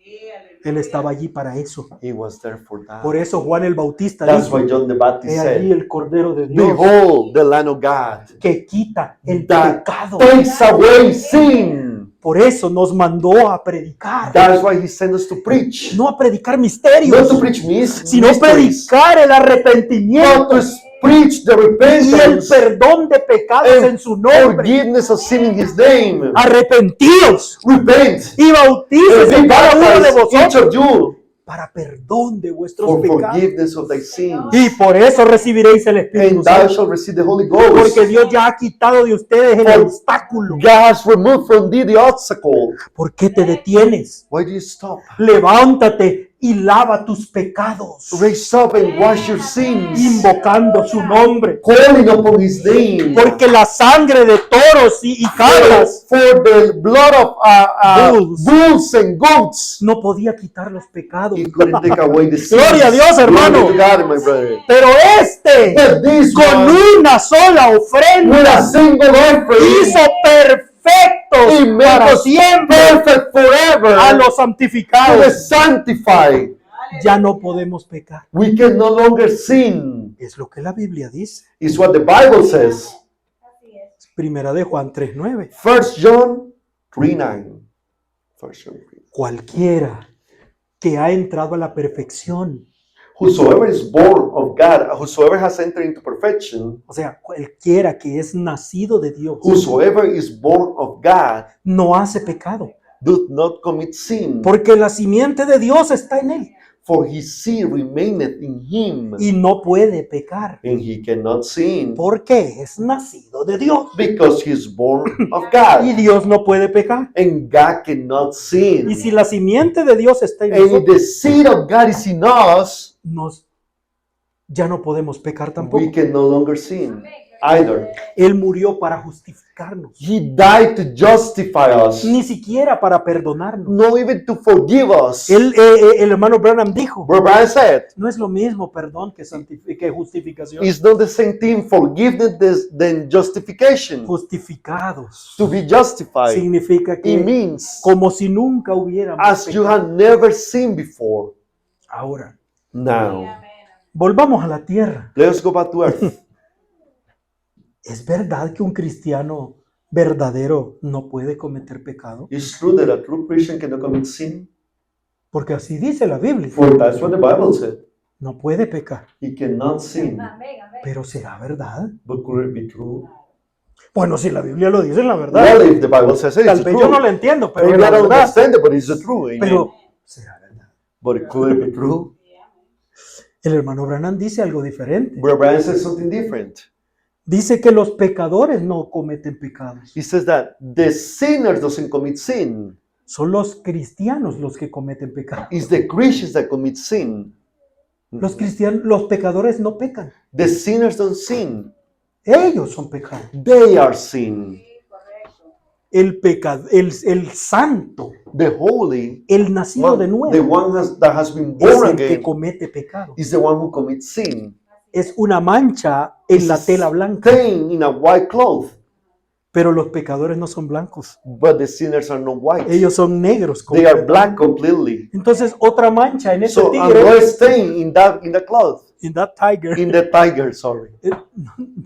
Sí, aleluya. Él estaba allí para eso. He was there for that. Por eso Juan el Bautista That's dijo, why John the Baptist he allí said, el Cordero de Dios behold the Lamb of God que quita el that pecado. takes away sin. Por eso nos mandó a predicar. That's why he sent us to preach. No a predicar Not misterios, to preach sino mysteries, predicar el but arrepentimiento to preach the y el repentance, perdón de pecados en su nombre. forgiveness of sin in his name. Arrepentíos Repent y bautícese and be cada uno de baptized, each vosotros of you, para perdón de vuestros for pecados. forgiveness of thy sins. Y por eso recibiréis el Espíritu And thou Santo. shalt receive the Holy Ghost. Porque Dios ya ha quitado de ustedes el For obstáculo. God has removed from thee the obstacle. ¿Por qué te detienes? Why do you stop? Levántate y lava tus pecados, Raise up and wash your sins, invocando su nombre. calling upon his name. Porque la sangre de toros y cabras For the blood of Bulls. bulls and goats, no podía quitar los pecados. he couldn't take away the sins. Gloria a Dios, hermano. Glory to God, my brother. Pero este, But this con one, una sola with a ofrenda, single offering, hizo perfectos he made para us siempre perfect forever a los to the santificados. sanctified. Ya no podemos pecar. We can no longer sin. Es lo que la Biblia dice. Is what the Bible says. Así es. Primera de Juan 3:9. 1 John 3:9. 1 John 3. Cualquiera que ha entrado a la perfección, Whosoever is born of God, whosoever has entered into perfection, o sea, cualquiera que es nacido de Dios, whosoever is born of God, no hace pecado, doth not commit sin, porque la simiente de Dios está en él for his seed remaineth in him, y no puede pecar, and he cannot sin, porque es nacido de Dios because he is born of y God, Dios no puede pecar. and God cannot sin. Y si la simiente de Dios está en And if nosotros, the seed of God is in us, ya no podemos pecar we tampoco. can no longer sin either. Él murió para justificarnos, He died to justify us, ni siquiera para perdonarnos. not even to forgive us. El hermano Branham dijo, Where Brian said, no es lo mismo perdón que justificación. it's not the same thing forgiveness than justification. Justificados To be justified, significa it que means como si nunca hubiéramos as you pecado. have never seen before. Ahora, Now, volvamos a la tierra. let's go back to earth. ¿Es verdad que un cristiano verdadero no puede cometer pecado? It's true that a true Christian cannot commit sin, Porque así dice la Biblia. for that's what the Bible said. No puede pecar. He cannot sin, Amén, amén. Pero ¿será verdad? but could it be true? Bueno, si la Biblia lo dice, es la verdad. Well, if the Bible says it, Tal it's vez true. yo no lo entiendo, pero es Maybe la I don't verdad. understand it, but it's the truth. Amen. Pero ¿será verdad? But could it be true? El hermano Branham dice algo diferente. Where Brian says something different. Dice que los pecadores no cometen pecados. He says that the sinners doesn't commit sin. Son los cristianos los que cometen pecado. It's the Christians that commit sin. Los pecadores no pecan. The sinners don't sin. Ellos son pecados. They are sin. El santo, The holy, el nacido de the nuevo, one that has been es born el que again, comete pecado. is the one who commits sin. Es una mancha en la tela blanca, Stain in a white cloth, pero los pecadores no son blancos. but the sinners are not white. Ellos son negros. They are completamente. black completely. Entonces, otra mancha en ese So tigre another stain in that cloth in that tiger, in the tiger, sorry.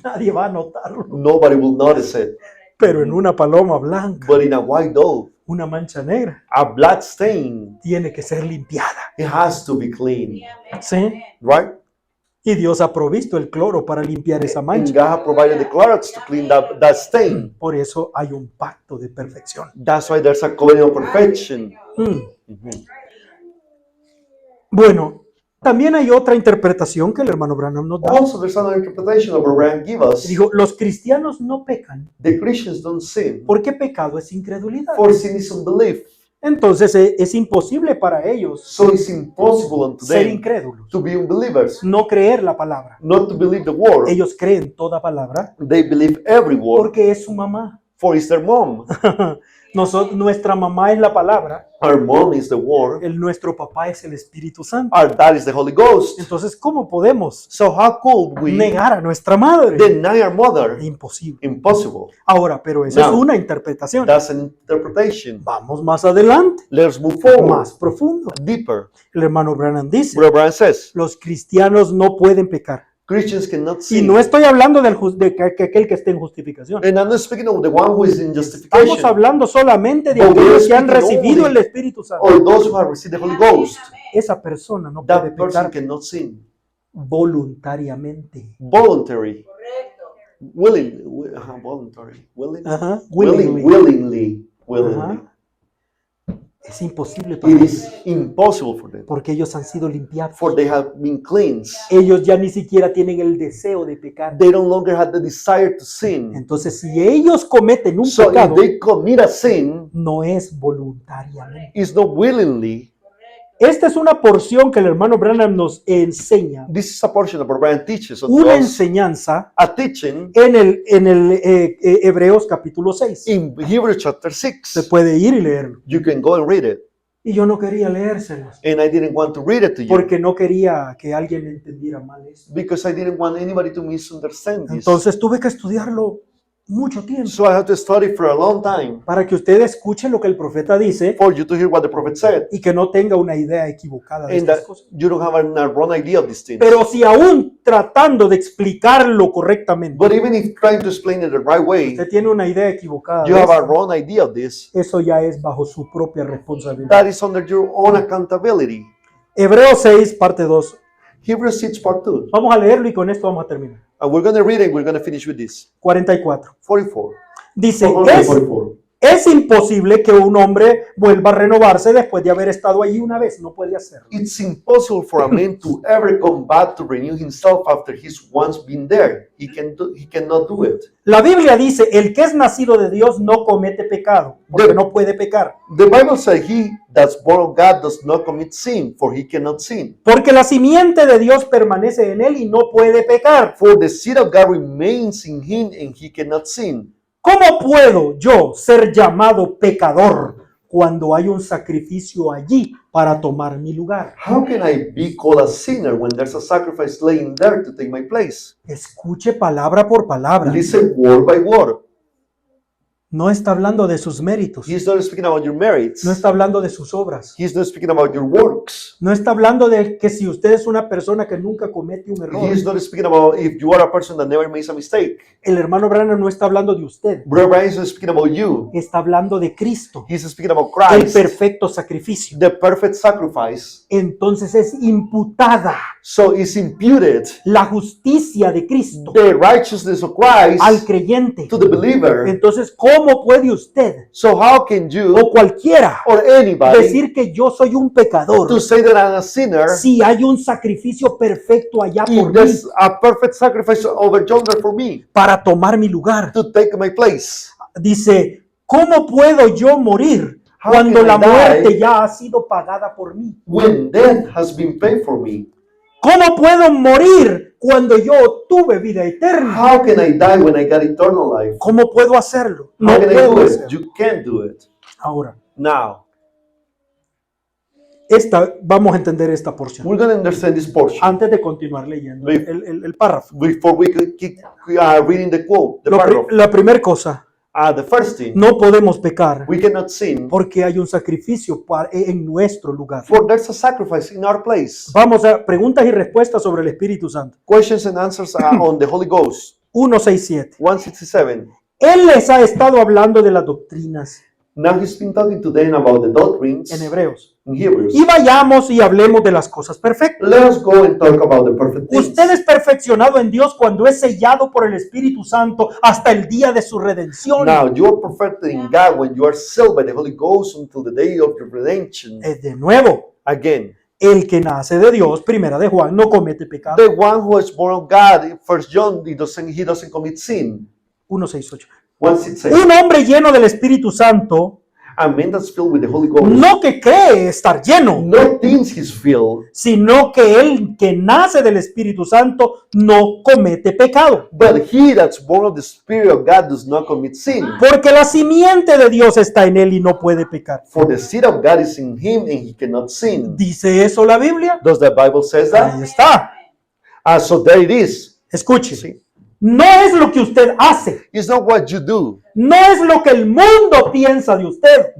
nadie va a notarlo. Nobody will notice it. Pero en una paloma blanca, But in a white dove, una mancha negra, a blood stain, tiene que ser limpiada. it has to be clean, ¿Sí? right? Y Dios ha provisto el cloro para limpiar esa And mancha. God has provided the Clorox to clean that stain. Por eso hay un pacto de perfección. That's why there's a covenant of perfection. Mm. Mhm. Bueno, también hay otra interpretación que el hermano Branham nos da. Also, there's another interpretation of what Abraham give us. Dijo, los cristianos no pecan The Christians don't sin, porque pecado es incredulidad. for sin is unbelief. Entonces es imposible para ellos So it's impossible unto ser them incrédulos, to be unbelievers, no creer la palabra. not to believe the word. Ellos creen toda palabra They believe every word, porque es su mamá. for it's their mom. Nuestra mamá es la palabra, Our mom is the word. nuestro papá es el Espíritu Santo. Our dad is the Holy Ghost. Entonces, ¿cómo podemos So how could we negar a nuestra madre? deny our mother? Imposible. Impossible. Ahora, pero esa es No. una interpretación. That's an interpretation. Vamos más adelante, Let's move forward. más profundo. Deeper. El hermano Branham dice, What Abraham says, los cristianos no pueden pecar. Christians cannot Y sin. no estoy hablando de que aquel que esté en justificación. And I'm not speaking of the one who is in Estamos justification, hablando solamente de But we are aquellos que han speaking recibido only el Espíritu Santo. or those who have received the Holy Ghost. Esa persona no puede That person pecar cannot sin. voluntariamente. Voluntary. Correcto. Voluntary. Willing. Ajá, Willingly. Willingly. Ajá. Es imposible para It ellos is impossible for them, porque ellos han sido limpiados. for they have been cleansed. Ellos ya ni siquiera tienen el deseo de pecar. They no longer have the desire to sin. Entonces, si ellos cometen un So if pecado, they commit a sin, no es voluntariamente. it's not willingly. Esta es una porción que el hermano Branham nos enseña, This is a portion of what Abraham teaches unto una us, enseñanza a teaching en el Hebreos capítulo 6. in Hebrews chapter Se 6. puede ir y leerlo. You can go and read it. Y yo no quería leérselos And I didn't want to read it to you porque no quería que alguien entendiera mal esto. because I didn't want anybody to misunderstand this. Entonces tuve que estudiarlo mucho tiempo So I had to study for a long time para que usted escuche lo que el profeta dice for you to hear what the prophet said, y que no tenga una idea equivocada de and estas that cosas. you don't have a wrong idea of these things. Pero si aún tratando de explicarlo correctamente, But even if trying to explain it the right way, usted tiene una idea equivocada you de have a esto, wrong idea of this, eso ya es bajo su propia responsabilidad. that is under your own accountability. Hebreos 6, parte 2. Hebrews 6 part 2. Vamos a leerlo y con esto vamos a terminar. And we're going to read it. We're going to finish with this. 44. 44. Dice, 44. es imposible que un hombre vuelva a renovarse después de haber estado allí una vez. No puede hacerlo. It's impossible for a man to ever come back to renew himself after he's once been there. He cannot do it. La Biblia dice, el que es nacido de Dios no comete pecado, porque De- no puede pecar. The Bible says he that's born of God does not commit sin, for he cannot sin. Porque la simiente de Dios permanece en él y no puede pecar. For the seed of God remains in him and he cannot sin. ¿Cómo puedo yo ser llamado pecador cuando hay un sacrificio allí para tomar mi lugar? How can I be called a sinner when there's a sacrifice laying there to take my place? Escuche palabra por palabra. Listen word by word. No está hablando de sus méritos. He's not speaking about your merits. No está hablando de sus obras. He's not speaking about your works. No está hablando de que si usted es una persona que nunca comete un error. He's not speaking about if you are a person that never makes a mistake. El hermano Branham no está hablando de usted. Brother Brian is not speaking about you. Está hablando de Cristo, He's speaking about el Christ, perfecto sacrificio. the perfect sacrifice. Entonces es imputada So it's imputed la justicia de Cristo the righteousness of Christ al creyente. to the believer. Entonces, ¿cómo puede usted So how can you o cualquiera or anybody decir que yo soy un pecador to say that I'm a sinner si hay un sacrificio perfecto allá if por mí there's a perfect sacrifice over yonder for me para tomar mi lugar? to take my place? Dice, ¿cómo puedo yo morir How cuando can la I die? muerte ya ha sido pagada por mí? When death has been paid for me, ¿Cómo puedo morir cuando yo tuve vida eterna? how can I die when I got eternal life? ¿Cómo puedo hacerlo? No How can I puedo do it? hacerlo. You can't do it. Ahora, Now, vamos a entender esta porción we're going to understand this portion antes de continuar leyendo el párrafo. before we could keep reading the quote, the paragraph. La primera cosa, The first thing, no podemos pecar we cannot sin, porque hay un sacrificio en nuestro lugar. for there's a sacrifice in our place. Vamos a preguntas y respuestas sobre el Espíritu Santo. Questions and answers on the Holy Ghost. 1:6-7. 167. Él les ha estado hablando de las doctrinas Now he's been talking to them about the doctrines en Hebreos. in Hebrews. Y vayamos y hablemos de las cosas perfectas. Let us go and talk about the perfect things. Usted es perfeccionado en Dios cuando es sellado por el Espíritu Santo hasta el día de su redención. Now you are perfected in God when you are sealed by the Holy Ghost until the day of your redemption. De nuevo, Again, el que nace de Dios, primera de Juan, no comete pecado. the one who is born of God, First John, he doesn't commit sin. 1:6-8. 1:6. Un hombre lleno del Espíritu Santo, A man that's filled with the Holy Ghost, no que cree estar lleno, no thinks he's filled, sino que el que nace del Espíritu Santo no comete pecado. but he that's born of the Spirit of God does not commit sin. Porque la simiente de Dios está en él y no puede pecar. For the seed of God is in him and he cannot sin. ¿Dice eso la Biblia? Does the Bible says Ahí that? está. So there it is. Escuche. See? No es lo que usted hace. It's not what you do. No es lo que el mundo piensa de usted,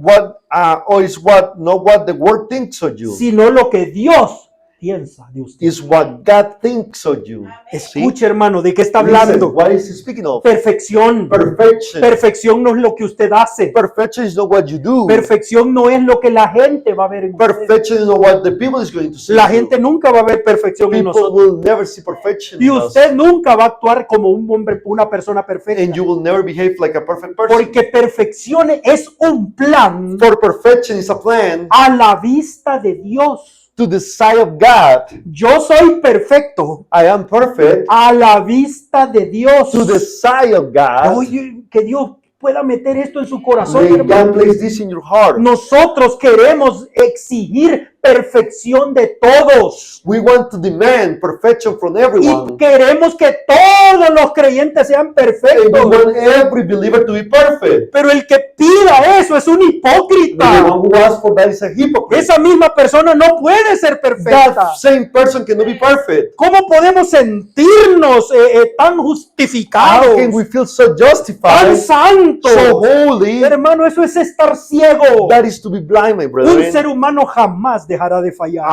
Or is not what the world thinks of you. sino lo que Dios piensa de usted. It's what God thinks of you. See? Escuche, hermano, ¿de qué está Listen, hablando? what is he speaking of? Perfección. Perfection. Perfección no es lo que usted hace. Perfection is not what you do. Perfección no es lo que la gente va a ver en usted. Perfection is not what the people is going to see. La in you. gente nunca va a ver perfección en People nosotros. will never see perfection Y in us. usted nunca va a actuar como un hombre, una persona perfecta. And you will never behave like a perfect person. Porque perfección es un plan For perfection is a plan a la vista de Dios. to the sight of God. Yo soy perfecto I am perfect a la vista de Dios. to the sight of God. Oye, que Dios pueda meter esto en su corazón, May hermano. God place this in your heart. Nosotros queremos exigir perfección de todos. We want to demand perfection from Y everyone. queremos que todos los creyentes sean And we perfectos. want every believer to be perfect. Pero el que pida eso es un The hipócrita. one who asks for that is a hypocrite. Esa misma persona no puede ser perfecta. That same person cannot be perfect. ¿Cómo podemos sentirnos tan How justificados, can we feel so tan justified, santos? so holy? Hermano, eso es estar ciego. That is to be blind, my Un brethren. ser humano jamás dejará de fallar.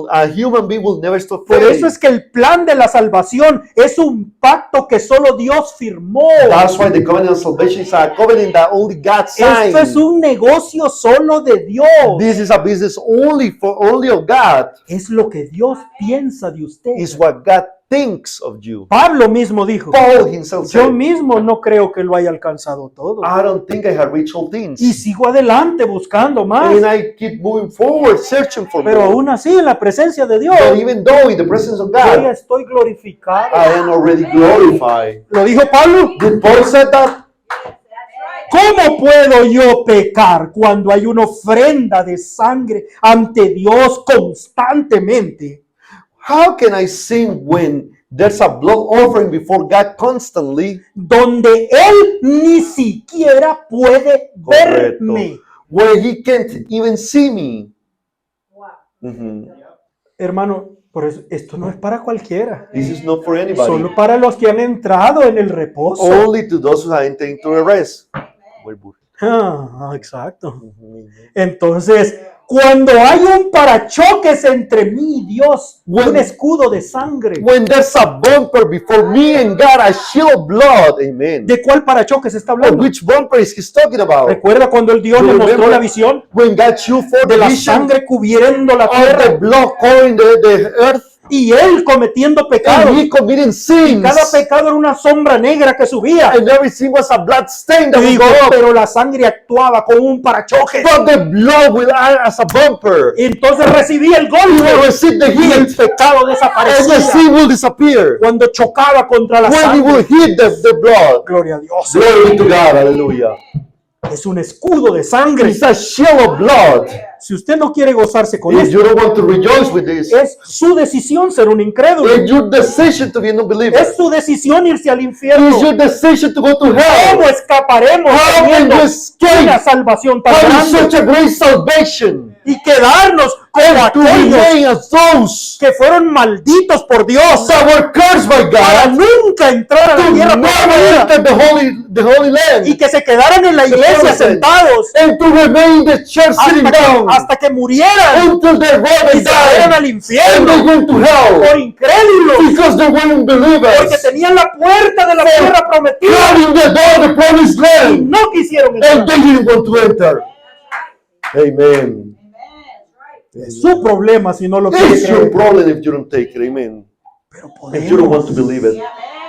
A human being will never stop Por failing. eso es que el plan de la salvación es un pacto que solo Dios firmó. That's why the covenant of salvation is a covenant that only God signed. Esto es un negocio solo de Dios. This is a business only of God. Es lo que Dios piensa de usted. Is what God thinks of you. Pablo mismo dijo, Paul himself yo said, mismo no creo que lo haya alcanzado todo. I don't think I have reached all things. Y sigo adelante buscando más. And I keep moving forward, searching for Pero more. aún así, en la presencia de Dios, But even though in the presence of yo ya God, estoy glorificado. I am already glorified. ¿Lo dijo Pablo? Did Paul say that? ¿Cómo puedo yo pecar cuando hay una ofrenda de sangre ante Dios constantemente? How can I sin when there's a blood offering before God constantly? Donde Él ni siquiera puede verme. Where he can't even see me. Wow. Mhm. Hermano, por eso esto no es para cualquiera. This is not for anybody. Solo para los que han entrado en el reposo. Only to those who have entered into the rest. Exacto. Entonces, cuando hay un parachoques entre mí y Dios, un escudo de sangre. When there's a bumper before me and God, a shield of blood. Amen. ¿De cuál parachoques está Of hablando? which bumper is he talking about? ¿Recuerda cuando el Dios le mostró la visión When God showed forth de the la vision sangre cubriendo la of the tierra blood covering the earth? y él cometiendo pecados? And he committing sins. Cada pecado era una sombra negra que subía. And every sin was a blood stain that Y would digo, go up. pero la sangre actuaba como un parachoques. But the blood will act as a bumper. Y entonces recibía el You will golpe receive the y el heat. pecado And the desaparecía. sin will disappear. Cuando chocaba contra la When he will sangre. hit the blood. Gloria a Dios. Glory to God. Hallelujah. Es un escudo de sangre. It's a shield of blood. Si usted no quiere gozarse con If esto, you don't want to rejoice with this, es su decisión ser un incrédulo. it's your decision to be an unbeliever. Es su decisión irse al infierno. It's your decision to go to ¿Cómo hell. escaparemos How can teniendo you escape una salvación tan having grande such a great salvation? y quedarnos como To aquellos remain as those que fueron malditos por Dios that were cursed by para God, nunca nunca entrar a la to tierra never prometida enter the Holy Land, y que se quedaran en la iglesia promised land. sentados and to remain in the church sitting down hasta que murieran until they rose y and se fueran died, al and infierno they went to hell por incrédulos, because they weren't porque believers, tenían la puerta de la tierra prometida carrying the door of the promised y land, no quisieron and entrar. they didn't want to enter. Amen. Es su problema si no lo quiere It's your creer. problem if you don't take it. Amen. Pero If you don't want to podemos. believe it.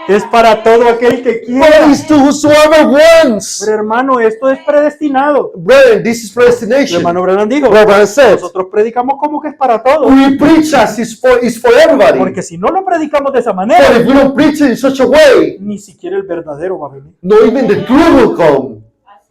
Es para todo aquel que But quiera. it's to whosoever wants. Pero hermano, esto es predestinado. Brethren, this is El predestination. hermano Brennan dijo, Reverend said, nosotros predicamos como que es para todos. we preach as it's for everybody. Porque si no lo predicamos de esa But manera, if we don't preach it in such a way, ni siquiera el verdadero va a venir. no even the truth will come.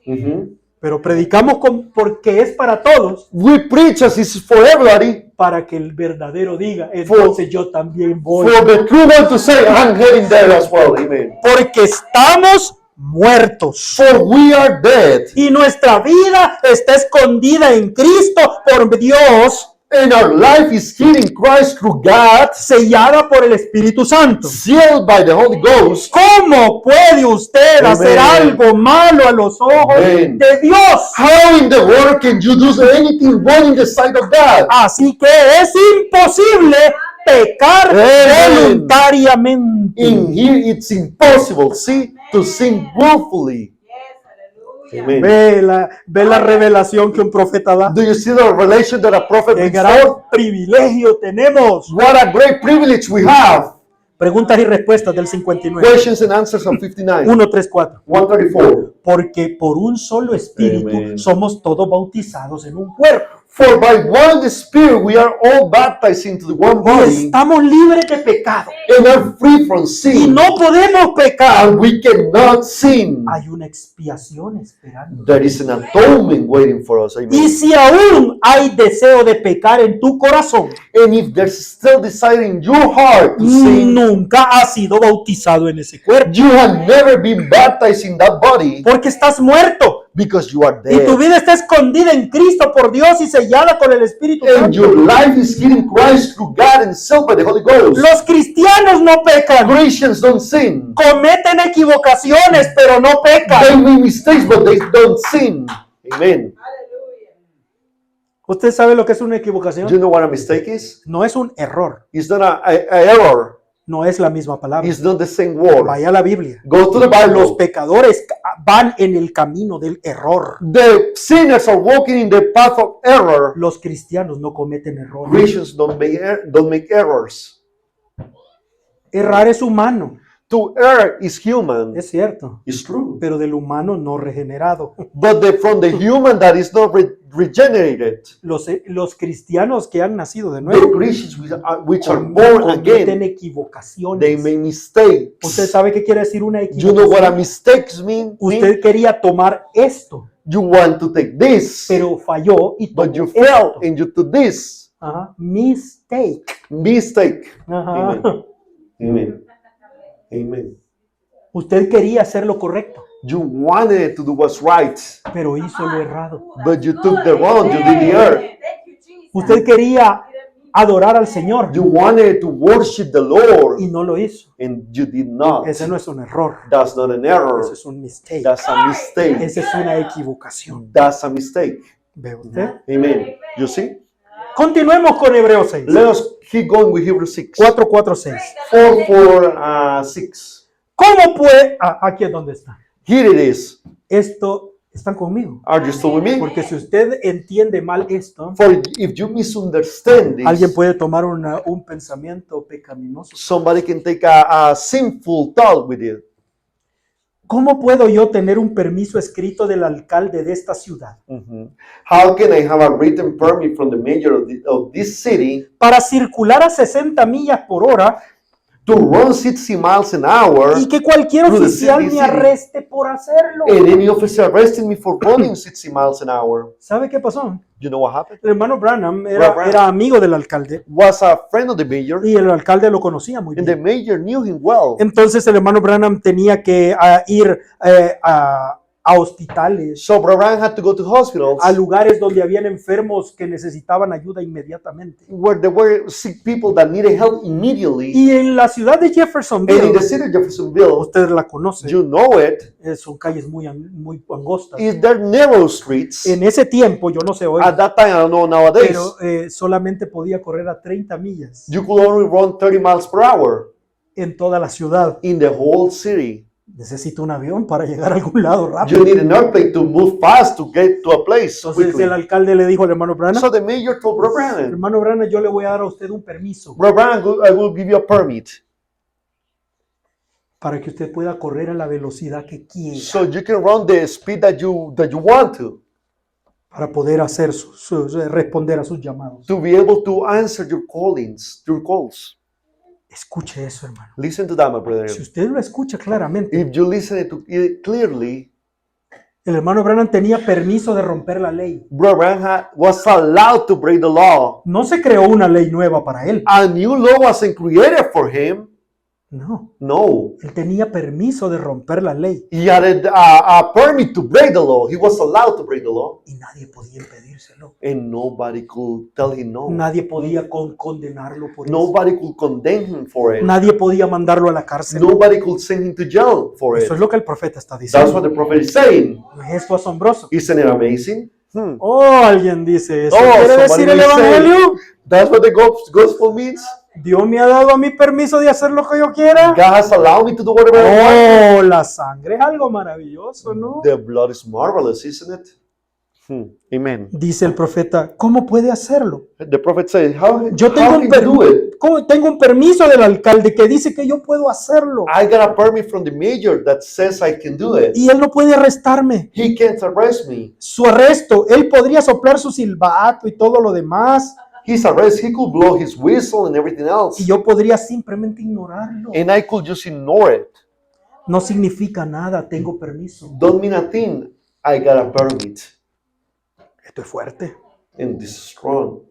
Mhm. Pero predicamos porque es para todos, We preach as it's for everybody, para que el verdadero diga, entonces yo también voy. for the true one to say, I'm heading there as well. Amen. Porque estamos muertos. For we are dead, Y nuestra vida está escondida en Cristo por Dios, and our life is hid in Christ through God, sellada por el Espíritu Santo. sealed by the Holy Ghost. ¿Cómo puede usted Amen. hacer algo malo a los ojos Amen. de Dios? How in the world can you do anything wrong in the sight of God? Así que es imposible pecar Amen. voluntariamente. In here, it's impossible, see, to sin willfully. Amen. Ve la revelación que un profeta da. Do you see the revelation that a prophet Qué brings gran forth? privilegio tenemos. What a great privilege we have. Preguntas y respuestas del 59. Questions and answers of 59. 1:34. 134. Porque por un solo espíritu Amen. somos todos bautizados en un cuerpo. For by one Spirit we are all baptized into the one Y body estamos libres de pecado. and are free from Y sin. no podemos pecar. And we cannot sin. Hay una expiación esperando. There is an atonement waiting for us. Y Amen. si aún hay deseo de pecar en tu corazón, And if there's still desire in your heart to sin, nunca has sido bautizado en ese cuerpo. you have never been baptized in that body Porque estás muerto. because you are Y tu dead. vida está escondida en Cristo por Dios y sellada con el Espíritu And Santo. your life is hid in Christ through God and sealed by the Holy Ghost. Los cristianos no pecan. Christians don't sin. Cometen equivocaciones, pero no They pecan. make mistakes, but they don't sin. Amen. ¿Usted sabe lo que es una Do you equivocación? know what a mistake is? No es un error. It's not a error. No es la misma palabra. It's not the same word. Vaya a la Biblia. Go to the Los Bible. pecadores van en el camino del error. The sinners are walking in the path of error. Los cristianos no cometen errores. Christians don't make errors. Errar es humano, To err is human. es cierto, It's true. pero del humano no regenerado. But from the human that is not regenerated, Los cristianos que han nacido de the nuevo Christians which are born cometen again, they equivocaciones. make mistakes. ¿Usted sabe qué quiere decir una You know what a equivocación? mistakes mean? Usted quería tomar esto, You want to take this, pero falló y but tomó you esto. failed and you took this. Ajá. Mistake. Mistake. Ajá. Amen. Amen. Amen. Usted quería hacer lo correcto, You wanted to do what's right, pero hizo lo errado. but you took the wrong. You did the earth. Usted quería adorar al Señor You wanted to worship the Lord, y no lo hizo. and you did not. Ese no es un error, That's not an error. ese es un mistake. That's a mistake. Esa es una equivocación. That's a mistake. ¿Ve usted? Amen. You see? Continuemos con Hebreos 6. Let us keep going with Hebrews 6. 4:4-6. 4:6. ¿Cómo puede? Aquí es donde está. Here it is. Esto, ¿están conmigo? Are you still with me? Porque si usted entiende mal esto, For if you misunderstand this, alguien puede tomar un pensamiento pecaminoso. somebody can take a sinful thought with it. ¿Cómo puedo yo tener un permiso escrito del alcalde de esta ciudad How can I have a written permit from the mayor of this city para circular a 60 millas por hora to run 60 miles an hour y que cualquier through the oficial city me arreste por hacerlo? and any officer arrested me for running 60 miles an hour? ¿Sabe qué pasó? You know what happened? El hermano Branham Branham. era amigo del alcalde Was a friend of the mayor, y el alcalde lo conocía muy and the bien. mayor knew him well. Entonces el hermano Branham tenía que ir a hospitales, So Brother Branham had to go to hospitals a lugares donde habían enfermos que necesitaban ayuda inmediatamente. where there were sick people that needed help immediately. Y en la ciudad de And in Jeffersonville, the city of Jeffersonville, ustedes la conocen, you know it, son calles muy angostas. is there narrow streets. En ese tiempo, yo no sé hoy, At that time, I don't know nowadays, pero solamente podía correr a 30 millas you could only run 30 miles per hour en toda la ciudad. in the whole city. Necesito un avión para llegar a algún lado You rápido. need an airplane to move fast to get to a place Entonces quickly. el alcalde le dijo al hermano Branham, So the mayor told Brother Branham, hermano Branham, yo le voy a dar a usted un permiso Brother Branham, I will give you a permit para que usted pueda correr a la velocidad que quiera so you can run the speed that you want to para poder hacer responder a sus llamados. be able to answer your callings, your calls. Escuche eso, hermano. Listen to that, my brother. Si usted lo escucha claramente, If you listen to it clearly, el hermano Branham tenía permiso de romper la ley. Brother Branham was allowed to break the law. No se creó una ley nueva para él. A new law wasn't created for him. No, No. él tenía permiso de romper la ley He had a permit to break the law. He was allowed to break the law. y nadie podía impedírselo. And nobody could tell him no. Nadie podía condenarlo por eso. Nobody could condemn him for it. Nadie podía mandarlo a la cárcel. Nobody could send him to jail for it. Eso es lo que el profeta está That's diciendo. what the prophet is saying. ¿No es esto asombroso? Isn't it amazing? Oh, alguien dice eso. Oh, ¿Quiere somebody decir el will say, evangelio? That's what the gospel means. Dios me ha dado a mí permiso de hacer lo que yo quiera. God has allowed me to do whatever I want. Oh, la sangre es algo maravilloso, ¿no? The blood is marvelous, isn't it? Amen. Dice el profeta, ¿cómo puede hacerlo? The prophet says, how Yo tengo can un, you do it? tengo un permiso del alcalde que dice que yo puedo hacerlo. I got a permit from the mayor that says I can do it. Y él no puede arrestarme. He can't arrest me. Su arresto, él podría soplar su silbato y todo lo demás. His arrest, he could blow his whistle and everything else. Y yo podría simplemente ignorarlo. And I could just ignore it. No significa nada, tengo permiso. Don't mean a thing. I got a permit. Esto es fuerte. And this is strong.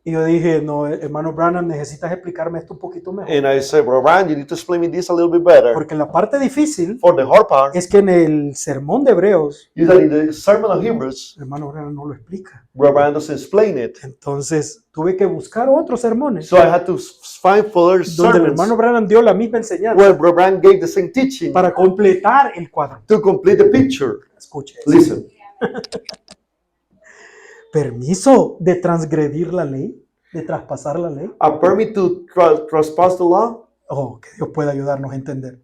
Y yo dije, no, hermano Branham, necesitas explicarme esto un poquito mejor. And I said, Brother Ryan, you need to explain me this a little bit better. Porque la parte difícil For the hard part es que en el sermón de Hebreos, is that in the Sermon of Hebrews, el hermano Branham no lo explica. Brother Ryan doesn't explain it. Entonces tuve que buscar otros sermones So I had to find further donde el sermons hermano Branham dio la misma enseñanza where Brother Ryan gave the same teaching para completar el cuadro. to complete the picture. Escuche eso. Listen, Permiso de transgredir la ley, de traspasar la ley. a permit to trespass the law. Oh, que Dios pueda ayudarnos a entender.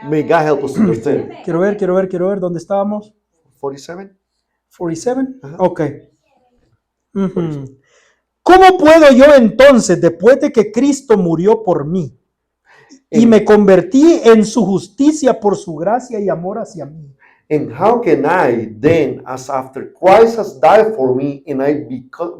May God help us to understand. Quiero ver, ¿dónde estábamos? 47. 47. Ajá. Ok. Ujú. ¿Cómo puedo yo entonces, después de que Cristo murió por mí y me convertí en su justicia por su gracia y amor hacia mí? And how can I then, as after Christ has died for me, and I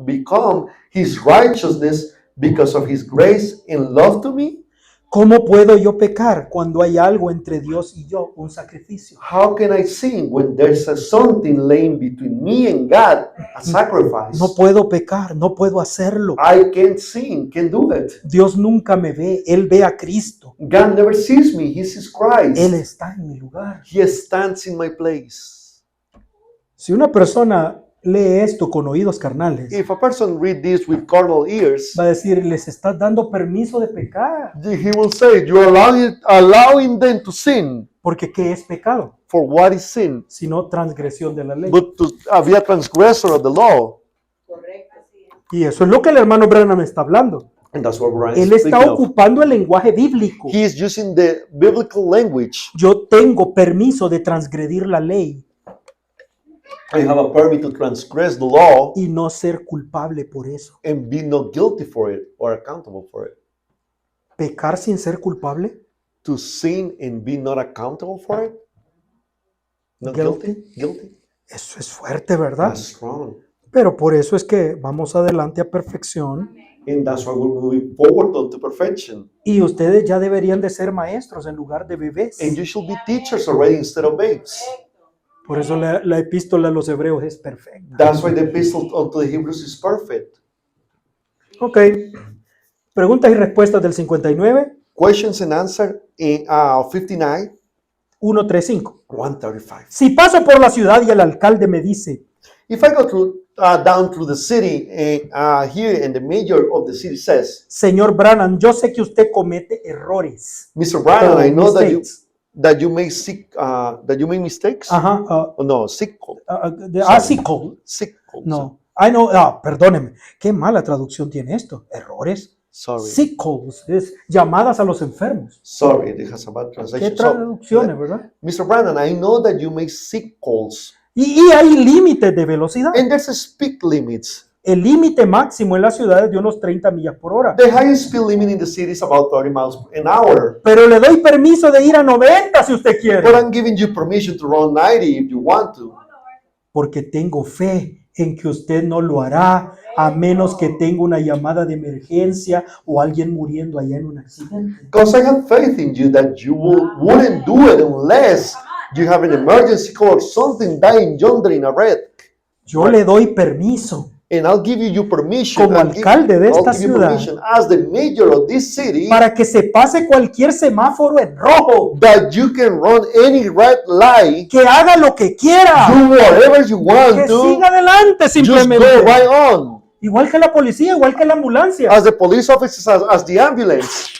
become his righteousness because of his grace and love to me? ¿Cómo puedo yo pecar cuando hay algo entre Dios y yo, un sacrificio? How can I sin when there's something laying between me and God, a sacrifice? No puedo pecar, no puedo hacerlo. I can't sin, can't do it. Dios nunca me ve, Él ve a Cristo. God never sees me, he sees Christ. Él está en mi lugar. He stands in my place. Si una persona lee esto con oídos carnales, If a person read this with carnal ears, va a decir, les estás dando permiso de pecar. he will say, you're allowing them to sin. Porque ¿qué es pecado? For what is sin? Sino transgresión de la ley. But to be a transgressor of the law. Correcto, sí. Y eso es lo que el hermano Branham está hablando. And that's what Brian Él is está speaking of. ocupando el lenguaje bíblico. He is using the biblical language. Yo tengo permiso de transgredir la ley I have a permit to transgress the law y no ser culpable por eso. and be not guilty for it or accountable for it. Pecar sin ser culpable, To sin and be not accountable for it? Not Guilty. Guilty? eso es fuerte, ¿verdad? That's strong. Pero por eso es que vamos adelante a perfección And that's why we're moving forward to perfection. y ustedes ya deberían de ser maestros en lugar de bebés. And you should be teachers already instead of babes. Por eso la epístola a los hebreos es perfecta. That's why the epistle unto the Hebrews is perfect. Ok. Preguntas y respuestas del 59. Questions and answer in 59. 1:35. 1:35. Si paso por la ciudad y el alcalde me dice, If I go down through the city, here and the mayor of the city says, señor Branham, yo sé que usted comete errores. Mr. Branham, Oh, I know mistakes. that you make mistakes. Ajá. Oh, no, sickle. Sickle. Sickle. No. No, perdóneme. Qué mala traducción tiene esto. Errores. Sorry. Sickles es llamadas a los enfermos. Sorry, it has a bad Qué translation. traducciones, ¿verdad? Mr. Branham, I know that you make sick calls, Y hay límites de velocidad. and there's a speed limits. El límite máximo en la ciudad es de unos 30 millas por hora. The highest speed limit in the city is about 30 miles an hour. Pero le doy permiso de ir a 90 si usted quiere. But I'm giving you permission to run 90 if you want to. Porque tengo fe en que usted no lo hará a menos que tenga una llamada de emergencia o alguien muriendo allá en un accidente. Because I have faith in you that you wouldn't do it unless you have an emergency call or something dying yonder in a wreck. Yo le doy permiso And I'll give you permission. como I'll give alcalde de I'll esta give you ciudad permission as the mayor of this city para que se pase cualquier semáforo en rojo, that you can run any red light, que haga lo que quiera, do whatever you que want to, siga adelante just simplemente. go right on. Igual que la policía, igual que la ambulancia. As the police officers, as the ambulance.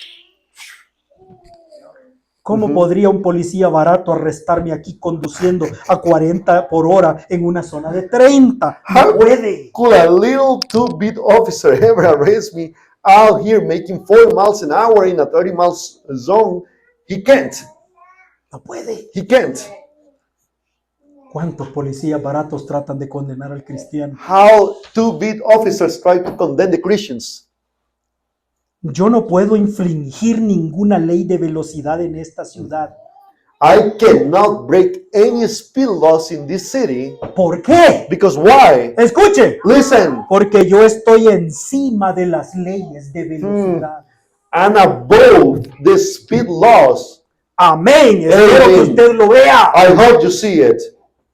¿Cómo podría un policía barato arrestarme aquí conduciendo a 40 por hora en una zona de 30? No How puede. could a little two-bit officer ever arrest me out here making 40 miles an hour in a 30 miles zone? He can't. No puede. He can't. ¿Cuántos policías baratos tratan de condenar al cristiano? How two-bit officers try to condemn the Christians. Yo no puedo infringir ninguna ley de velocidad en esta ciudad. I cannot break any speed laws in this city. ¿Por qué? Because why? Escuche. Listen, Porque yo estoy encima de las leyes de velocidad. and above the speed laws, Amén. Espero que usted lo vea. I hope you see it.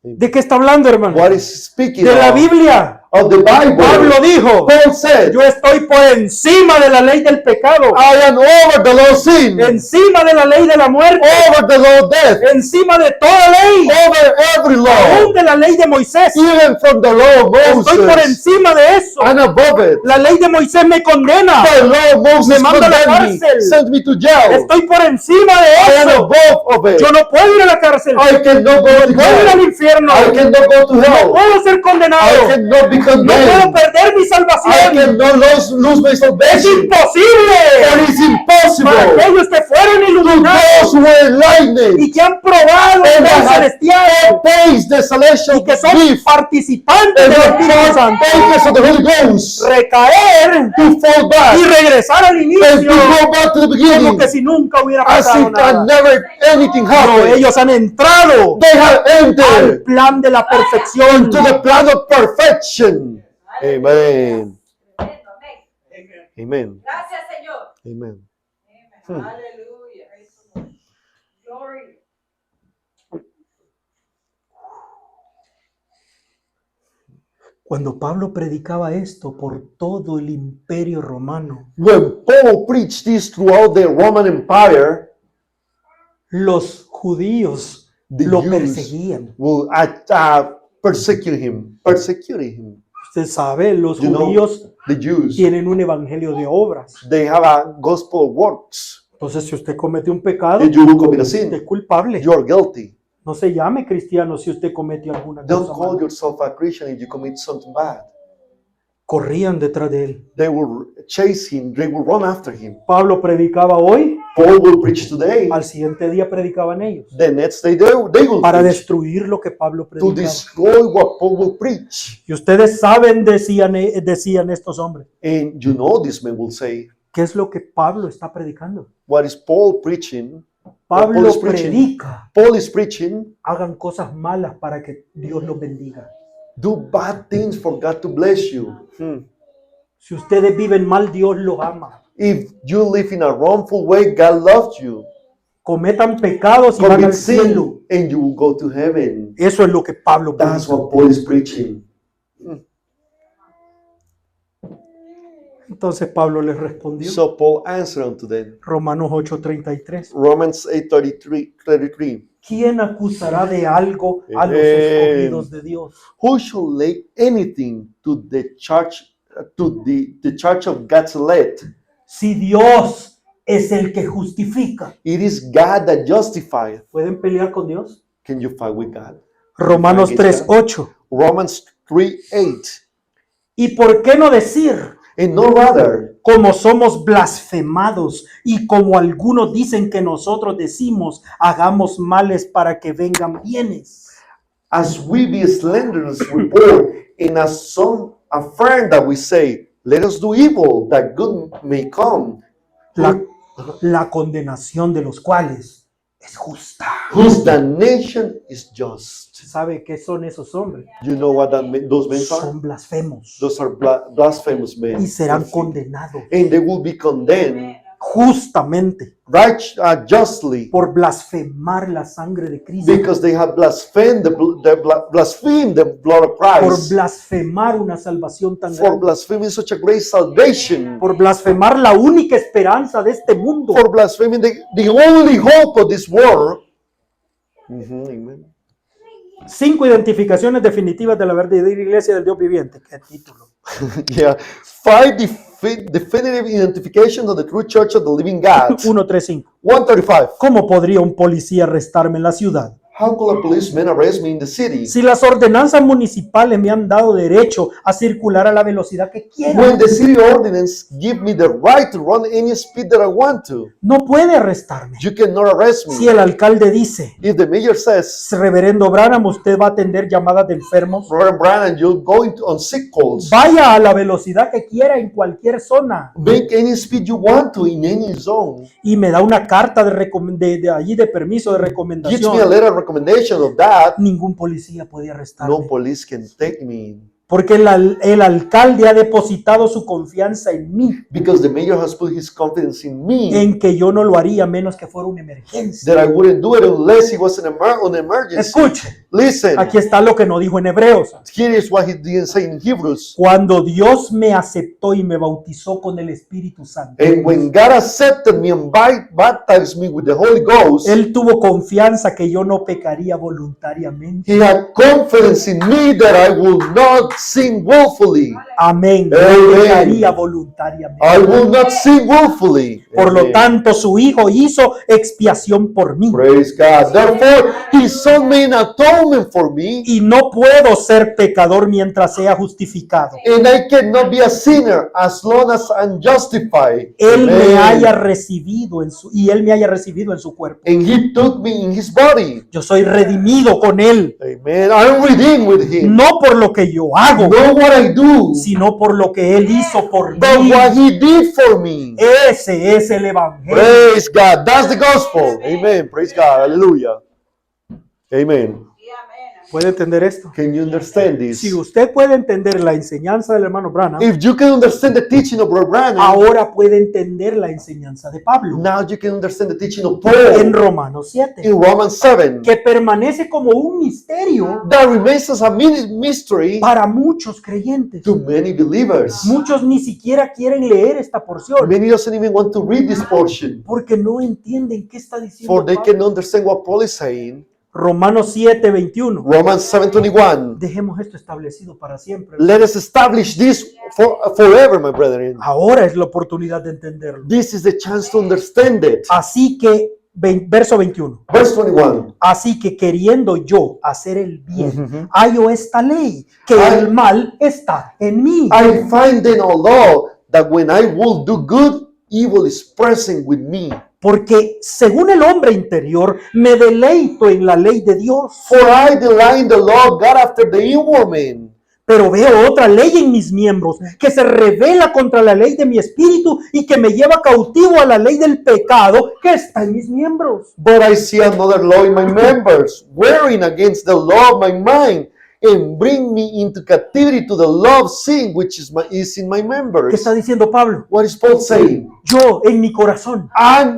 ¿De qué está hablando, hermano? What is speaking De la of? Biblia. Of the Bible. Pablo dijo, Paul said, yo estoy por encima de la ley del pecado, I am over the law of sin, encima de la ley de la muerte, over the law of death, encima de toda ley, over every law, aún de la ley de Moisés. even from the law of Estoy por Moses, encima de eso. and above it. La ley de Moisés me condena. The law of Moses Me manda a la condemned me, cárcel. sent me to jail. Estoy por encima I de am eso. above of it. Yo no puedo ir a la cárcel. I cannot go to Puedo ir al hell. infierno. I cannot go to No hell. puedo ser I condenado. cannot be No puedo condemned. perder mi I salvación. cannot lose my Es salvation. imposible. It is Para impossible. aquellos que fueron To iluminados those who are enlightened y que han probado el and don have celestial taste the celestial y que son gift participantes and del the Espíritu Santo, partakers of the Holy Ghost, recaer to fall back y regresar al and to inicio go back to the como beginning que si nunca hubiera as pasado if nada. never anything No, happened. ellos han entrado They have al entered plan de la perfección. to the plan of perfection. Amen. Tremendo, amén. Amen. Gracias, Señor. Amen. Amen. Aleluya. Glory. Cuando Pablo predicaba esto por todo el imperio romano, When Paul preached this throughout the Roman Empire, los judíos the lo Jews perseguían. will persecute him. Usted sabe, los You know, judíos the Jews, tienen un evangelio de obras. they have a gospel of works. Entonces, si usted comete un pecado, If you will commit a usted es sin, culpable. you are guilty. No se llame cristiano si usted cometió alguna Don't cosa call mala. yourself a Christian if you commit something bad. Corrían detrás de él. They will chase him, they will run after him. Pablo predicaba hoy, Paul will preach today. al siguiente día predicaban ellos. The next day they will Para preach destruir lo que Pablo to predicaba. destroy what Paul will preach. Y ustedes saben, decían estos hombres, And you know this man will say, ¿qué es lo que Pablo está predicando? what is Paul preaching? Pablo Paul is preaching. predica, Paul is preaching, hagan cosas malas para que Dios los bendiga. do bad things for God to bless you. Si ustedes viven mal, Dios los ama. If you live in a wrongful way, God loves you. Cometan pecados y van Commit al cielo. sin and you will go to heaven. Eso es lo que Pablo That's predica. what Paul is preaching. Entonces Pablo les respondió, So Paul answered unto them, Romanos 8:33, Romans 8:33. ¿quién acusará de algo a los Amen. escogidos de Dios? Who shall lay anything to the charge the charge of God's elect? Si Dios es el que justifica. It is God that justifieth. ¿Pueden pelear con Dios? Can you fight with God? Romanos 3:8. Romans 3:8. ¿Y por qué no decir? And no rather, Como somos blasfemados y como algunos dicen que nosotros decimos, hagamos males para que vengan bienes. as we be slanderous report, and as some affirm that we say, let us do evil that good may come, La condenación de los cuales es justa. whose damnation is just. ¿Sabe qué son esos hombres? You know what those men are? Son blasfemos Those are blasphemous men. y serán condenados And they will be condemned justamente justly por blasfemar la sangre de Cristo, because they have blasphemed blasphemed the blood of por Christ, blasfemar una salvación tan for grande, blaspheming such a great salvation, por blasfemar la única esperanza de este mundo. for blaspheming the only hope of this world. Amen. 5 identificaciones definitivas de la verdadera iglesia del Dios viviente. ¿Qué título? Yeah. 5 definitive identification of the true church of the living God. 135. 135. ¿Cómo podría un policía arrestarme en la ciudad? How could a policeman arrest me in the city? Si las ordenanzas municipales me han dado derecho a circular a la velocidad que quiera, When the city ordinance give me the right to run any speed that I want to, no puede arrestarme. you cannot arrest Si me. el alcalde dice, If the mayor says, reverendo Branham, usted va a atender llamadas de enfermos, Reverend Branham, you're going on sick calls, vaya a la velocidad que quiera en cualquier zona, make any speed you want to in any zone, y me da una carta de allí de permiso de gives me a recomendación, letter of recommendation of that, ningún policía puede arrestarme. no police can take me Porque el alcalde ha depositado su confianza en mí, because the mayor has put his confidence in me en que yo no lo haría menos que fuera una emergencia. that I wouldn't do it unless it was an emergency. Escuche, Listen, aquí está lo que no dijo en Hebreos. here is what he didn't say in Hebrews. Cuando Dios me aceptó y me bautizó con el Espíritu Santo, And when God accepted me and baptized me with the Holy Ghost, Él tuvo confianza que yo no pecaría voluntariamente. He had confidence in me that I will not sin willfully. Amén. No Amen. pecaría voluntariamente. I will not sin willfully. Por lo Amen. tanto, su Hijo hizo expiación por mí. Praise God. Therefore, His Son made an atonement for me, Y no puedo ser pecador mientras sea justificado. and I cannot be a sinner as long as I'm justified. Él me Amen. haya recibido Él me haya recibido en su cuerpo. And He took me in His body. Yo soy redimido con Él, Amen. I'm redeemed with Him. no por lo que yo hago, Not what I do, sino por lo que Él hizo por but mí. what He did for me. Ese es el evangelio. Praise God. That's the gospel. Amen. Praise God. Hallelujah. Amen. Y amén. ¿Puede entender esto? Can you understand this? Si usted puede entender la enseñanza del hermano Branham, If you can understand the teaching of Brother Branham, ahora puede entender la enseñanza de Pablo now you can understand the teaching of en Paul Romanos 7, in Romans 7. que permanece como un misterio That remains as a mystery para muchos creyentes. to many believers. Muchos ni siquiera quieren leer esta porción Many doesn't even want to read this portion, porque no entienden qué está diciendo for they Pablo. can understand what Paul is saying. Romanos 7, 21. Romans 7:21. Dejemos esto establecido para siempre. Let us establish this forever, my brethren. Ahora es la oportunidad de entenderlo. This is the chance to understand it. Así que, verso 21. Verse 21. Así que queriendo yo hacer el bien, Mhm. hallo esta ley, que Ay. el mal está en mí. I find then, although that when I will do good, evil is present with me. Porque según el hombre interior, me deleito en la ley de Dios. For I delight in the law of God after the inward man. Pero veo otra ley en mis miembros, que se revela contra la ley de mi espíritu y que me lleva cautivo a la ley del pecado que está en mis miembros. But I see another law in my members, warring against the law of my mind, and bring me into captivity to the love sin which is in my ¿Qué members. está diciendo Pablo? What is Paul saying? Yo en mi corazón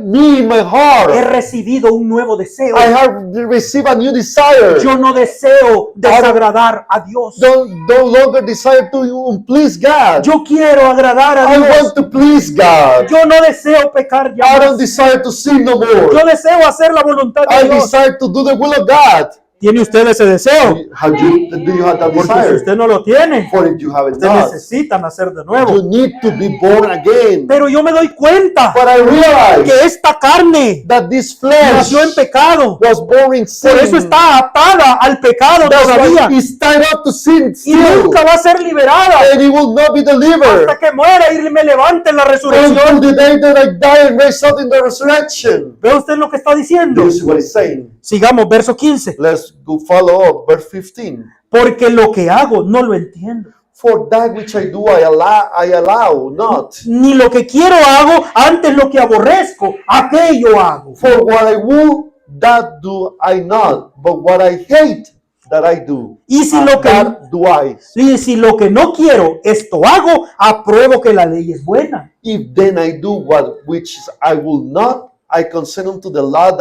Me in my he heart, recibido un nuevo deseo. I have received a new desire. Yo no deseo desagradar a Dios. No longer desire to please God. Yo quiero agradar a I Dios. want to please God. Yo no deseo pecar I ya don't más. desire to sin no more. Yo deseo hacer la voluntad de I Dios. desire to do the will of God. ¿Tiene usted ese deseo? Do you have that Porque si desire? usted no lo tiene, For if you have it usted not, necesita nacer de you nuevo. need to be born again. Pero yo me doy cuenta But I realize que esta carne that this flesh nació en pecado. was born in sin. Por eso está atada al pecado That's todavía. why it's tied up to sin Y still. nunca va a ser liberada And it will not be delivered hasta que muera y me levante en la until resurrección. the day that I die and raise up in the resurrection. ¿Ve usted lo que está diciendo? You see what it's saying? Sigamos, verso 15. Let's go follow up, verse 15. Porque lo que hago no lo entiendo. For that which I do, I allow not. Ni lo que quiero hago, antes lo que aborrezco, aquello hago. For what I will, that do I not. But what I hate, that I do. Y si lo que- that do I. Y si lo que no quiero, esto hago, apruebo que la ley es buena. If then I do what which I will not, I consent unto the law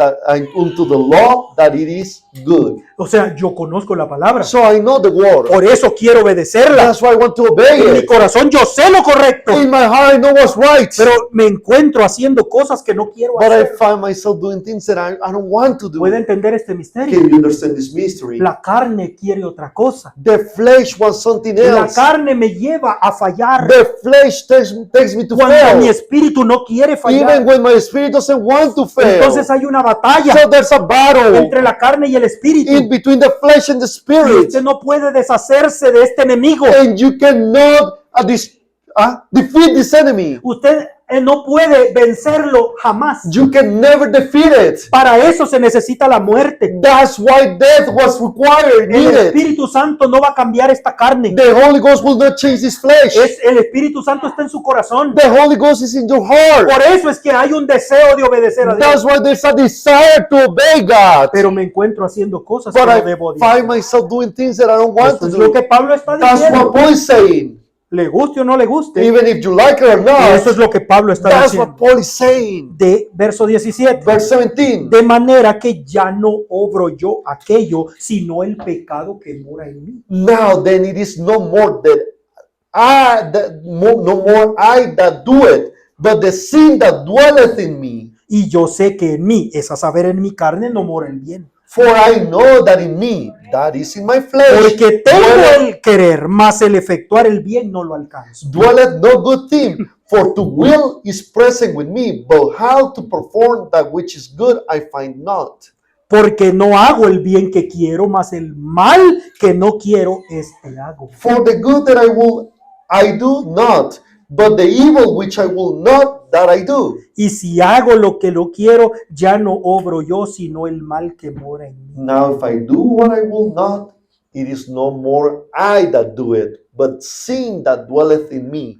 that it is good. O sea, yo conozco la palabra. So I know the word. Por eso quiero obedecerla. That's why I want to obey En mi it. corazón yo sé lo correcto. In my heart I know what's right. Pero me encuentro haciendo cosas que no quiero But I hacer. find myself doing things that I don't want to do. ¿Puede entender este misterio? Can you understand this mystery? La carne quiere otra cosa. The flesh wants something La else. carne me lleva a fallar. The flesh takes me to Cuando mi fail. espíritu no quiere fallar. Even when my spirit doesn't want to fail. Entonces hay una batalla So there's a battle entre la carne y el espíritu. in between the flesh and the Y spirit. usted no puede deshacerse de este enemigo. And you cannot defeat this enemy. Usted no puede vencerlo jamás. You can never defeat it. Para eso se necesita la muerte. That's why death was required, El needed. Espíritu Santo no va a cambiar esta carne. The Holy Ghost will not change this flesh. El Espíritu Santo está en su corazón. The Holy Ghost is in your heart. Por eso es que hay un deseo de obedecer a Dios. That's why there's a desire to obey God. Pero me encuentro haciendo cosas que But no I debo de find hacer. myself doing things that I don't want Eso to es lo do. que Pablo está That's what diciendo. Paul is saying. Le guste o no le guste. Even if you like it or Eso es not, lo que Pablo está that's diciendo. what Paul is saying. De verso 17. Verse 17. De manera que ya no obro yo aquello, sino el pecado que mora en mí. Now then it is no more no more I that do it, but the sin that dwelleth in me. Y yo sé que en mí, es a saber, en mi carne no mora el bien. For I know that in me, that is in my flesh, Porque tengo dwelleth, el querer, mas el efectuar el bien no lo alcanzo. dwelleth no good thing. For to will is present with me, but how to perform that which is good I find not. Porque no hago el bien que quiero, mas el mal que no quiero, este hago. For the good that I do not, but the evil which I will not, that I do. Y si hago lo que no quiero, ya no obro yo, sino el mal que mora en mí. Now if I do what I will not, it is no more I that do it, but sin that dwelleth in me.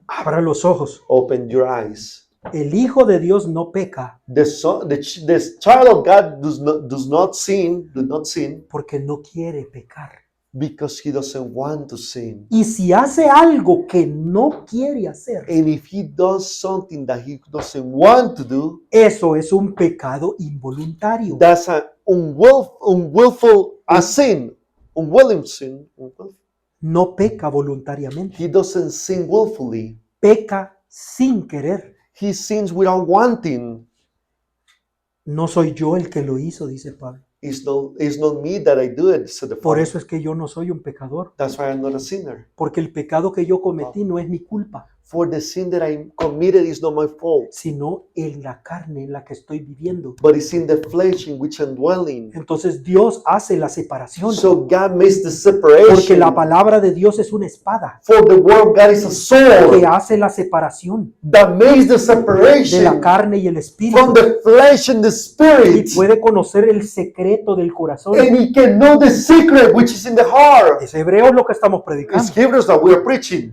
Abra los ojos. Open your eyes. El Hijo de Dios no peca The child of God does not sin porque no quiere pecar. because he doesn't want to sin. Y si hace algo que no quiere hacer, And if he does something that he doesn't want to do, eso es un pecado involuntario. that's an unwillful sin. Unwilling sin. No peca voluntariamente, He doesn't sin willfully. peca sin querer. He sins without wanting. No soy yo el que lo hizo, dice Pablo. It's not me that I do it, said the Por Father. eso es que yo no soy un pecador, That's why I'm not a sinner. porque el pecado que yo cometí no es mi culpa, For the sin that I committed is not my fault, sino en la carne en la que estoy viviendo. but it's in the flesh in which I'm dwelling. Entonces Dios hace la separación, So God makes the porque separation. la palabra de Dios es una espada For the word of God is a que sword hace la separación that makes the de la separation carne y el from espíritu, the flesh and the y spirit. puede conocer el secreto del corazón. And he can know the secret which is in the heart. Es Hebreos lo que estamos It's predicando. Hebrews that we are preaching.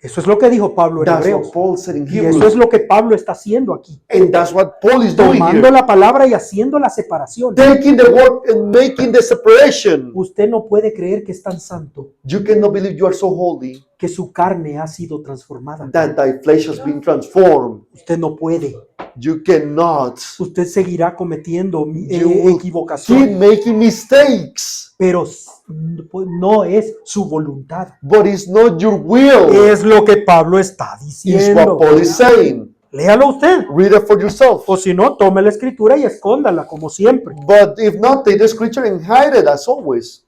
Eso es lo que dijo Pablo en That's Hebreos. what Paul said in Y eso es Hebrews. lo que Pablo está haciendo aquí. And that's what Paul is doing Tomando here. la palabra y haciendo la separación. Taking the word and making the separation. Usted no puede creer que es tan santo You cannot believe you are so holy que su carne ha sido transformada. that thy flesh has been transformed. Usted no puede. You cannot. Usted seguirá cometiendo You will keep equivocaciones, making mistakes, pero no es su voluntad. but it's not your will. Es lo que Pablo está Is diciendo. what Paul is saying. Léalo usted. Read it for yourself. O si no, tome la escritura y escóndala como siempre. But if not, take the scripture and hide it as always.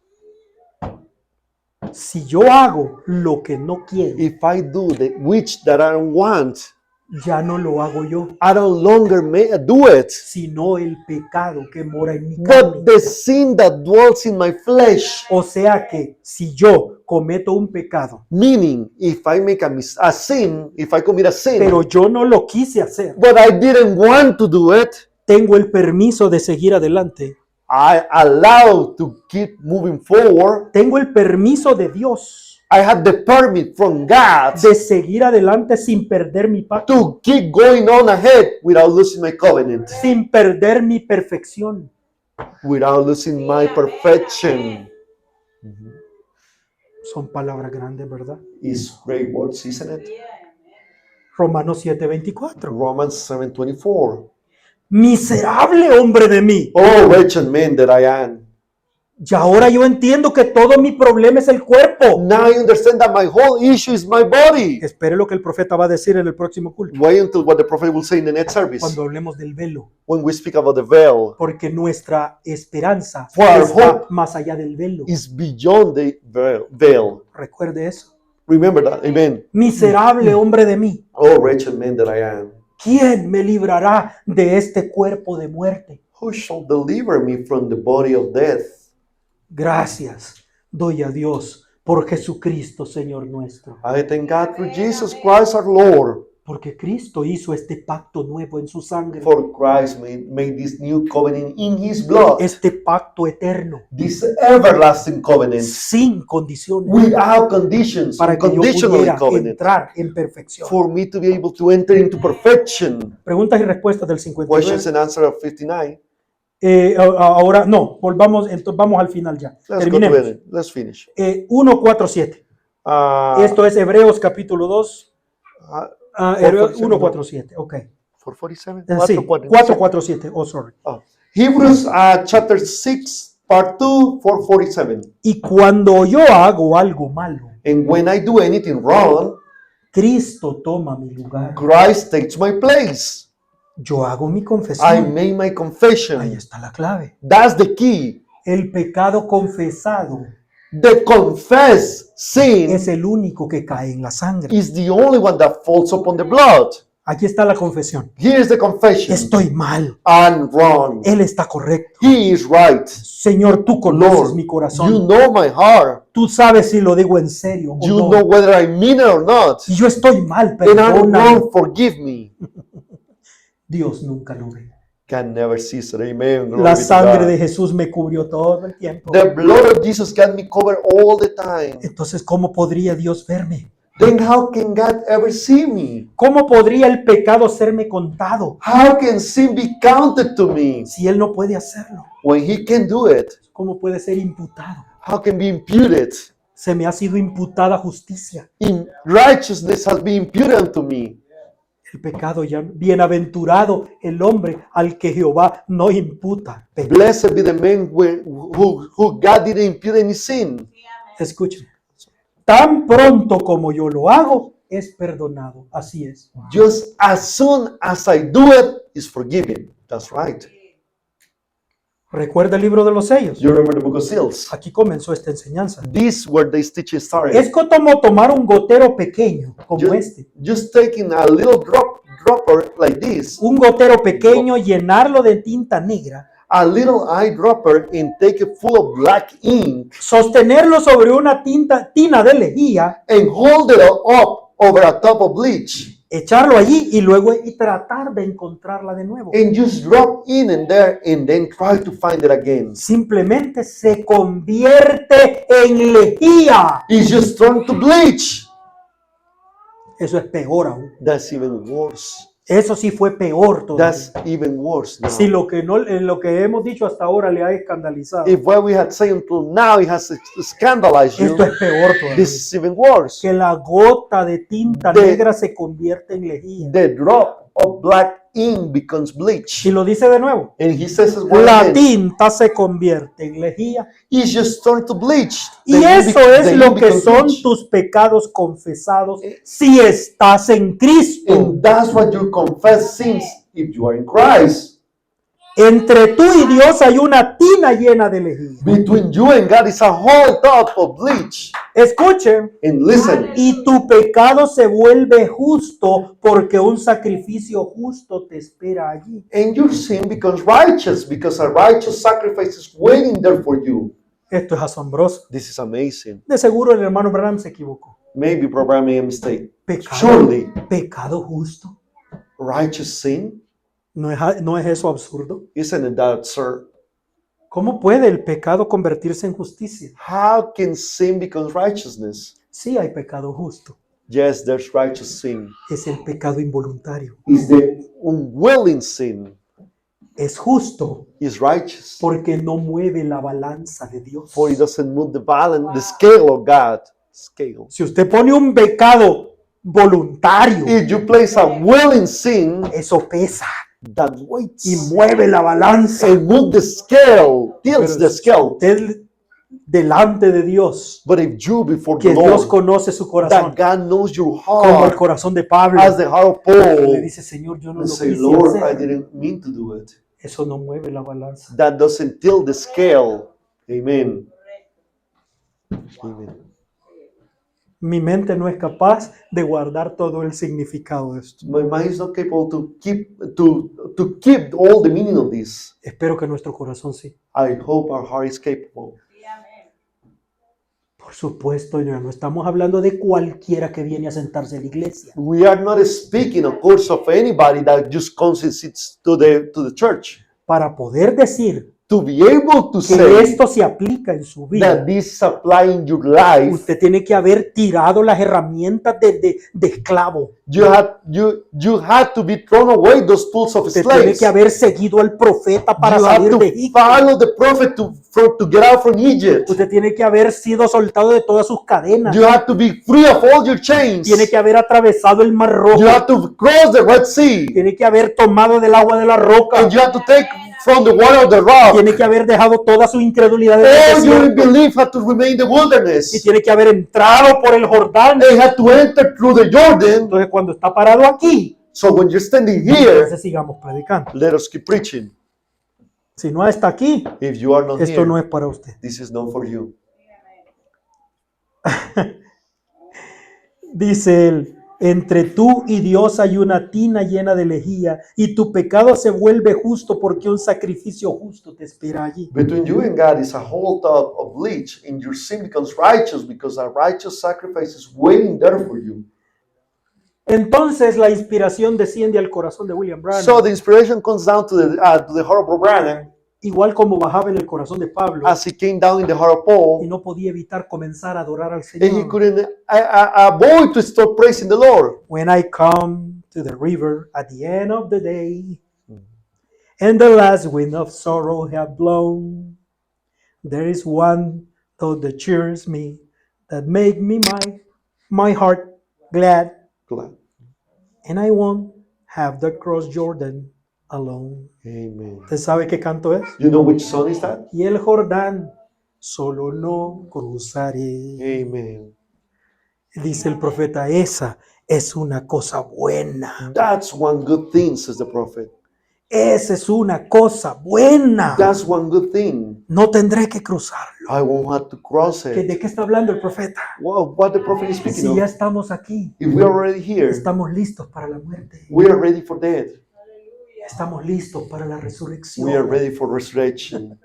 Si yo hago lo que no quiero, If I do the which that I don't want, ya no lo hago yo, I no longer do it. sino el pecado que mora en mi carne. But the sin that dwells in my flesh, O sea que si yo cometo un pecado, meaning if I make a sin, if I commit a sin, pero yo no lo quise hacer, but I didn't want to do it, tengo el permiso de seguir adelante. I allow to keep moving forward. Tengo el permiso de Dios I have the permit from God de seguir adelante sin perder mi pacto, to keep going on ahead without losing my covenant, sin perder mi perfección. without losing my perfection. Son palabras grandes, ¿verdad? Is great words, isn't it? Romanos 7:24. Romans 7:24. Miserable hombre de mí. Oh, wretched man that I am. Y ahora yo entiendo que todo mi problema es el cuerpo. Now I understand that my whole issue is my body. Espere lo que el profeta va a decir en el próximo culto, Wait until what the prophet will say in the next service cuando hablemos del velo, when we speak about the veil. porque nuestra esperanza For our está hope más allá del velo. is beyond the veil. Recuerde eso. Remember that. Amen. Miserable hombre de mí. Oh, wretched man that I am. ¿Quién me librará de este cuerpo de muerte? Who shall deliver me from the body of death? Gracias doy a Dios por Jesucristo, Señor nuestro. I thank God for Jesus Christ our Lord. Porque Cristo hizo este pacto nuevo en su sangre. For Christ made this new covenant in his blood. Este pacto eterno, This everlasting covenant sin condiciones, without conditions, para que yo unconditionally pudiera covenant. entrar en perfección. For me to be able to enter into perfection. Preguntas y respuestas del Questions 59. and answer of 59. Ahora, no, volvamos, entonces vamos al final ya. Let's go to Terminemos. it. Let's finish. 1:4:7. Esto es Hebreos capítulo 2. Hebreos 1:4:7. Ok. 447. Sí, 4:4:7. Oh, sorry. Hebrews chapter 6, part 2, 447. Y cuando yo hago algo malo, And when I do anything wrong, Cristo toma mi lugar. Christ takes my place. Yo hago mi I confesión. made my Ahí confession. está la clave. That's the key. El pecado confesado The confessed sin es el único que cae en la sangre. is the only one that falls upon the blood. Aquí está la confesión. Here's the confession. Estoy mal. I'm wrong. Él está correcto. He is right. Señor, tú conoces Lord, mi you corazón. know my heart. Tú sabes si lo digo en serio o You no. know whether I mean it or not. Si yo estoy mal, And I'm perdóname. wrong, forgive me. Dios nunca lo ve. Can never cease it. Amen. Glory La be to sangre God. de Jesús me cubrió todo el tiempo. The blood of Jesus got me covered all the time. Entonces, ¿cómo podría Dios verme? Then how can God ever see me? ¿Cómo podría el pecado serme contado How can sin be counted to me si Él no puede hacerlo? when He can do it? ¿Cómo puede ser imputado? How can be imputed? Se me ha sido imputada justicia. In righteousness has been imputed unto me. El pecado ya, bienaventurado el hombre al que Jehová no imputa pecado. Blessed be the man who God didn't impute any sin. Escuchen. Tan pronto como yo lo hago, es perdonado. Así es. Just as soon as I do it, is forgiven. That's right. ¿Recuerda el libro de los sellos? You remember the book of Seals? Aquí comenzó esta enseñanza. This where they teaching started. Es como tomar un gotero pequeño, como este. Just taking a little dropper like this, Un gotero pequeño, llenarlo de tinta negra, a little eyedropper, and take it full of black ink sostenerlo sobre una tina de lejía, and hold it up over a top of bleach echarlo allí y luego tratar de encontrarla de nuevo. and just drop in and there and then try to find it again. Simplemente se convierte en lejía. It's just turned to bleach. Eso es peor aún. That's even worse. Eso sí fue peor todavía. That's even worse now. Si lo que no, lo que hemos dicho hasta ahora le ha escandalizado, If what we had said until now it has scandalized you, esto es peor todavía. this is even worse. Que la gota de tinta De- negra se convierte en lejía. The drop of black ink becomes bleach. Y lo dice de nuevo. And he says it once La again. tinta se convierte en lejía. It's just turned to bleach. Y The eso ink es the lo ink que becomes son bleach. tus pecados confesados si estás en Cristo. And that's what your confessed sins if you are in Christ. Entre tú y Dios hay una tina llena de lejía. Between you and God is a whole top of bleach. Escuche, And listen, y tu pecado se vuelve justo porque un sacrificio justo te espera allí. and your sin becomes righteous because a righteous sacrifice is waiting there for you. Esto es asombroso. This is amazing. De seguro el hermano Branham se equivocó. Maybe Brother made a mistake. Pecado, Surely, pecado justo. righteous sin, ¿No es eso absurdo? isn't it that absurd? ¿Cómo puede el pecado convertirse en justicia? How can sin become righteousness? Sí hay pecado justo. Yes, there's righteous sin. Es el pecado involuntario. Is the unwilling sin Es justo is righteous, porque no mueve la balanza de Dios. for it doesn't move the balance, the scale of God. Scale. Si usted pone un pecado voluntario, If you place a willing sin, eso pesa that weights y mueve la balanza. and move the scale, tilts Pero the si scale. usted delante de Dios, But if you before que the Dios Lord, conoce su corazón, that God knows your como el heart corazón de Pablo, as the heart of le Paul, dice, Señor, yo no and lo say, quise Lord, I hacer. didn't mean to do it. Eso no mueve la balanza. That doesn't tilt the scale. Amen. Amen. Mi mente no es capaz de guardar todo el significado de esto. My mind is not capable to keep all the meaning of this. Espero que nuestro corazón sí. I hope our heart is capable. Por supuesto, ya no estamos hablando de cualquiera que viene a sentarse en la iglesia. We are not speaking, of course, of anybody that just comes and sits to the church. Para poder decir To be able to que say esto se aplica en su that vida, this apply in your life, usted tiene que haber tirado las herramientas de esclavo. you had to be thrown away those tools of Usted tiene slaves. que haber seguido al profeta para You have salir to de Egipto. follow the prophet to get out from Egypt. Usted tiene que haber sido soltado de todas sus cadenas. You have to be free of all your chains. Tiene que haber atravesado el mar rojo. You have to cross the Red Sea. Tiene que haber tomado del agua de la roca. And you have to take from the water of the rock. Tiene que haber dejado toda su incredulidad en el All your desierto. unbelief had to remain in the Y wilderness. tiene que haber entrado por el Jordán. They had to enter through the Jordan. Entonces, cuando está parado aquí, So when you're standing here, entonces sigamos predicando. let us keep preaching. Si no está aquí, If you are not esto here, no es para usted. this is not for you. Dice él, entre tú y Dios hay una tina llena de lejía y tu pecado se vuelve justo porque un sacrificio justo te espera allí. Between you and God is a whole tub of bleach, and your sin becomes righteous because a righteous sacrifice is waiting there for you. Entonces la inspiración desciende al corazón de William Branham, So the inspiration comes down to the heart of Branham, igual como bajaba en el corazón de Pablo, as he came down in the heart of y Paul, no podía evitar comenzar a adorar al and he Señor. couldn't avoid to stop praising the Lord. When I come to the river at the end of the day, and the last wind of sorrow have blown, there is one thought that cheers me, that make me my heart glad, Glad. and I won't have to cross Jordan alone. Amen. ¿Usted sabe qué canto es? You know which song is that? Y el Jordán solo no cruzaré. Amen. Dice el profeta, esa es una cosa buena. That's one good thing, says the prophet. Esa es una cosa buena. That's one good thing. No tendré que cruzarlo. I won't have to cross it. ¿De qué está hablando el profeta? Well, what the prophet is speaking Si ya of. estamos aquí, If we are already here, estamos listos para la muerte. we are ready for death. Estamos listos para la We are resurrección. ready for resurrection.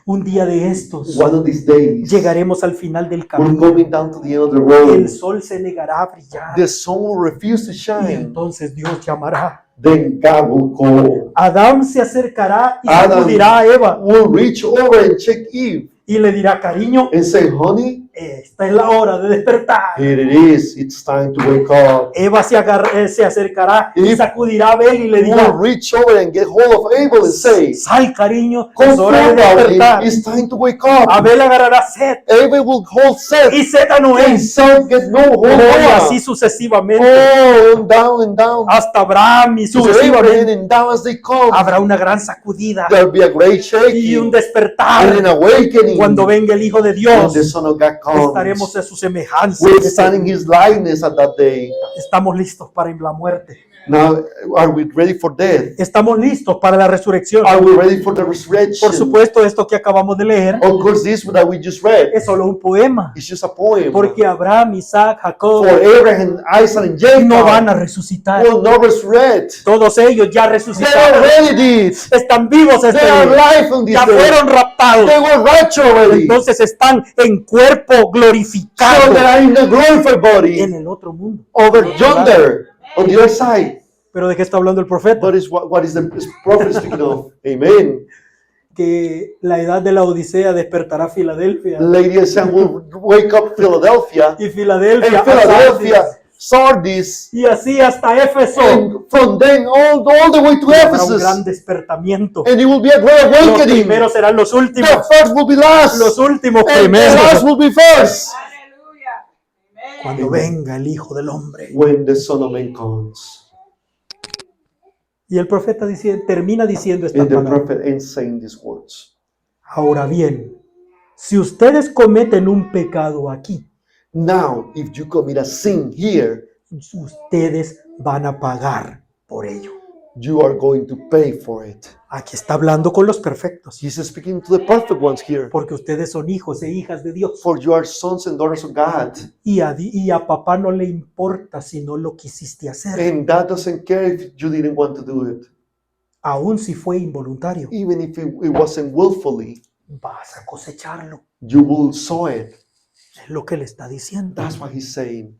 Un día de estos One of these days, llegaremos al final del we're camino. coming down to the end of the El road. sol se negará a brillar. The sun will refuse to Y shine. entonces Dios llamará. Then God will call. Adán se acercará y Adam sacudirá a Eva will reach over and check Eve y le dirá, cariño, and say, honey, esta es la hora de despertar. Here it is. It's time to wake up. Eva se acercará y If- sacudirá a Abel y le You will dirá, reach over and get hold of Abel and say, sal cariño, come es hora de forward, Abel. despertar. It's time to wake up. Abel agarrará Set Abel will hold Seth. y Set a Noé. And Seth get no hold Y así Noah. sucesivamente Oh, and down. hasta Abraham y To Abraham sucesivamente. and down as they come. Habrá una gran sacudida There'll be a great y un shaking despertar. and an awakening. Cuando venga el Hijo de When Dios, the Son of God estaremos comes, en su semejanza. we'll stand in His likeness at that day. Estamos listos para la muerte. Now, are we ready for death? Estamos listos para la resurrección. Are we ready for the resurrection? Por supuesto, esto que acabamos de leer Of course, this that we just read es solo un poema. is just a poem. Porque Abraham, Isaac, Jacob For Abraham, Isaac, and Jacob no van a resucitar. will not resurrect. Todos ellos ya They resucitaron. already did. Están vivos este They are día. alive on this Ya day. fueron raptados. They were raptured already. Entonces están en cuerpo So glorificado they are in the glorified en body el otro mundo. over yonder on the other side. Pero ¿de qué está hablando el profeta? But is what is the prophet speaking of? Amen. Que la edad de la Odisea despertará Filadelfia. Lady and Sam will wake up Philadelphia. Y Filadelfia, And Philadelphia, Sardis, Sardis. y así hasta Éfeso. And from then all the way to Habrá un Ephesus. gran despertamiento. And it will be a great Los awakening. primeros serán los últimos. The first will be last. Los últimos And the primeros. last will be first. Aleluya. Amén. Cuando venga el Hijo del Hombre. When the Son of Man comes. Y el profeta termina diciendo esta And the palabra. prophet ends saying these words. Ahora bien, si ustedes cometen un pecado aquí, Now, if you commit a sin here, ustedes van a pagar por ello. you are going to pay for it. Aquí está hablando con los perfectos, He's speaking to the perfect ones here. porque ustedes son hijos e hijas de Dios. For you are sons and daughters of God. Y a papá no le importa si no lo quisiste hacer, And that doesn't care if you didn't want to do it. aun si fue involuntario. Even if it wasn't willfully, Vas a cosecharlo. you will sow it. Es lo que le está diciendo. That's what he's saying.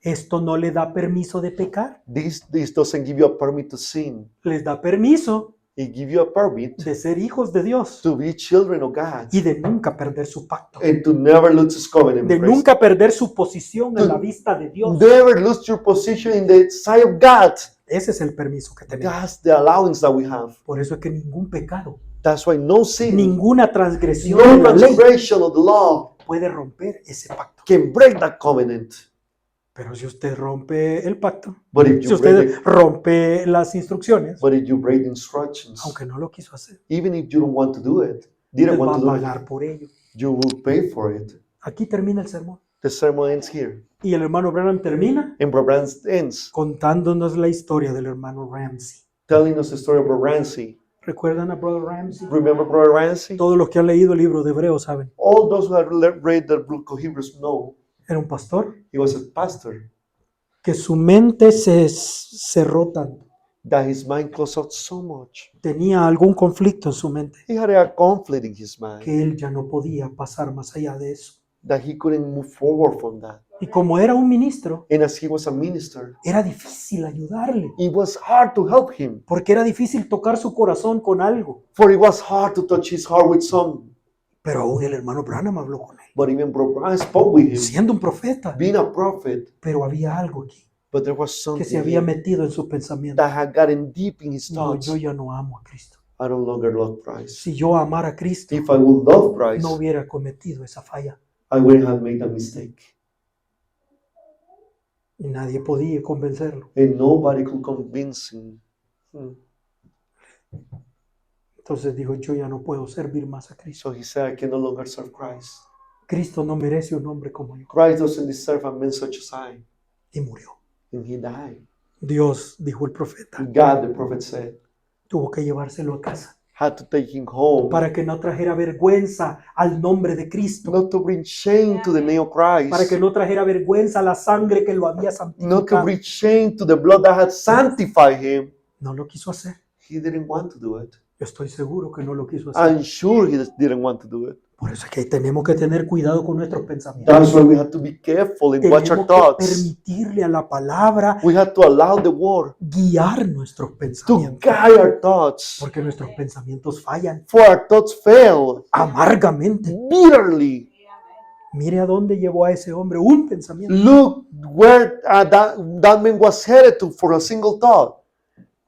Esto no le da permiso de pecar, This doesn't give you a permit to sin. les da permiso It gives you a permit de ser hijos de Dios to be children of God y de nunca perder su pacto, and to never lose his covenant. de Praise nunca perder su posición en la vista de Dios. Never lose your position in the sight of God. Ese es el permiso que tenemos. That's the allowance that we have. Por eso es que ningún pecado, That's why no sin, ninguna transgresión no de la ley transgression of the law puede romper ese pacto. can break that covenant. Pero si usted rompe el pacto, But if si you break usted rompe las instrucciones, But if you break the instructions, aunque no lo quiso hacer, even if you don't want to do it, usted didn't va want a to do pagar it, por ello. you will pay for it. Aquí termina el sermón. The sermon ends here. Y el hermano Branham termina And Brother ends contándonos la historia del hermano Ramsey. telling us the story of Brother Ramsey. ¿Recuerdan a Brother Ramsey? Remember Brother Ramsey? Todos los que han leído el libro de Hebreos saben. All those who have read the book of Hebrews know Era un pastor he was a pastor, que su mente se cerró tanto. that his mind closed out so much. Tenía algún conflicto en su mente He had a conflict in his mind que él ya no podía pasar más allá de eso. that he couldn't move forward from that. Y como era un ministro, And as he was a minister, era difícil ayudarle, it was hard to help him, porque era difícil tocar su corazón con algo. for it was hard to touch his heart with some. Pero aún el hermano Branham habló con él, But even Brother Branham spoke with him, siendo un profeta. being a prophet. Pero había algo aquí But there was que something se había here metido en su pensamiento. that had gotten deep in his No, thoughts. yo ya no amo a Cristo. I no longer love Christ. Si yo amara a Cristo, If I would love Christ, no hubiera cometido esa falla. I wouldn't have made a mistake. Y nadie podía convencerlo. And nobody could convince him. Entonces dijo, yo ya no puedo servir más a Cristo. So he said, I can no longer serve Christ. Cristo no merece un hombre como yo. Christ doesn't deserve a man such as I. Y murió. And he died. Dios, dijo el profeta, God, the prophet said, tuvo que llevárselo a casa had to take him home. para que no trajera vergüenza al nombre de Cristo, Not to bring shame to the name of Christ. para que no trajera vergüenza a la sangre que lo había Not to santificado. bring shame to the blood that had sanctified him. No lo quiso hacer. He didn't want to do it. Yo estoy seguro que no lo quiso hacer. I'm sure he didn't want to do it. Por eso es que tenemos que tener cuidado con nuestros That's pensamientos. why we have to be careful and watch our Tenemos que thoughts. permitirle a la palabra We have to allow the word guiar nuestros to pensamientos. guide our thoughts. Porque nuestros pensamientos fallan For our thoughts fail amargamente. bitterly. Mire a dónde llevó a ese hombre un pensamiento. Look where that man was headed to for a single thought.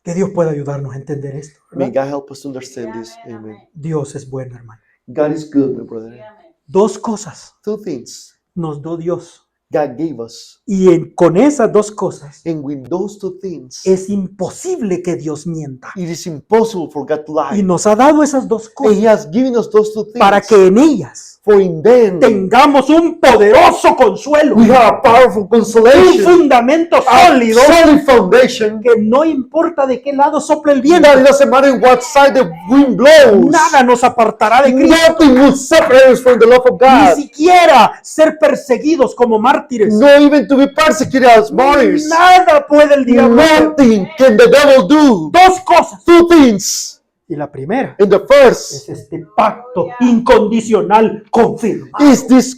Que Dios pueda ayudarnos a entender esto, May ¿verdad? God help us to understand this. Amen. Dios es bueno, hermano. God is good, my brother. Dos cosas Two things nos dio Dios. God gave us. Y con esas dos cosas And with those two things, es imposible que Dios mienta. it is impossible for God to Y lie. nos ha dado esas dos And He cosas has given us those two things. para que en ellas For in them, tengamos un poderoso consuelo, we have a powerful un consolation. fundamento A sólido, solid foundation. que no importa de qué lado sople el viento, That it doesn't matter in what side the wind blows. nada nos apartará de Cristo, Nothing will separate us from the love of ni God. siquiera ser perseguidos como mártires. No even to be persecuted as martyrs. Nada puede el diablo hacer. Nothing can the devil do. Dos cosas. Two things. Y la primera And the first es este pacto incondicional confirmado. is this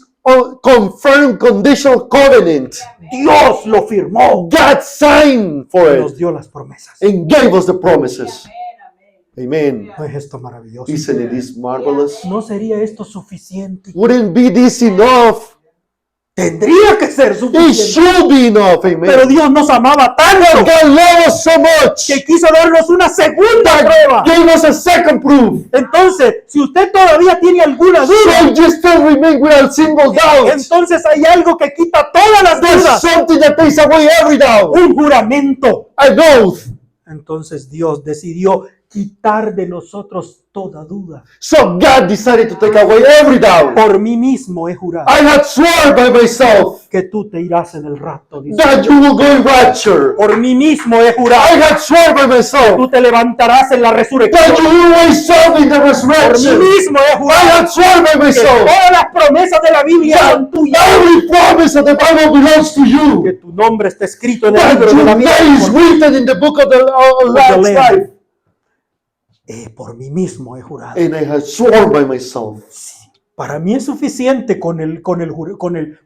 confirmed conditional covenant. Dios lo firmó God signed for y nos it dio las promesas. and gave us the promises. Amen. ¿No es esto maravilloso? Isn't it this marvelous? ¿No sería esto suficiente? Wouldn't be this enough? Tendría que ser It suficiente. should be enough. Pero Amen. Dios nos amaba tanto God loved us so much. que quiso darnos una segunda prueba. Gave us a second proof. Entonces, si usted todavía tiene alguna So duda, you still remain without single doubt. entonces hay algo que quita todas las There's dudas. something that takes away every doubt. Un juramento. An oath. Entonces Dios decidió quitar de nosotros toda duda. So God decided to take away every doubt. Por mí mismo he jurado I had sworn by myself que tú te irás en el rapto. Dice. that you will go in rapture. Por mí mismo he I jurado had sworn by myself tú te levantarás en la that resurrección. you will raise up in the Por mí resurrection. mismo he I jurado had sworn by que myself todas las promesas de la Biblia that son tuyas. every promise of the Bible belongs to Que you. tu nombre está escrito en el That libro de your la name vida. is written in the book of the Lamb's Lamb. life. Por mí mismo he jurado. And I had sworn by myself. Para mí es suficiente con el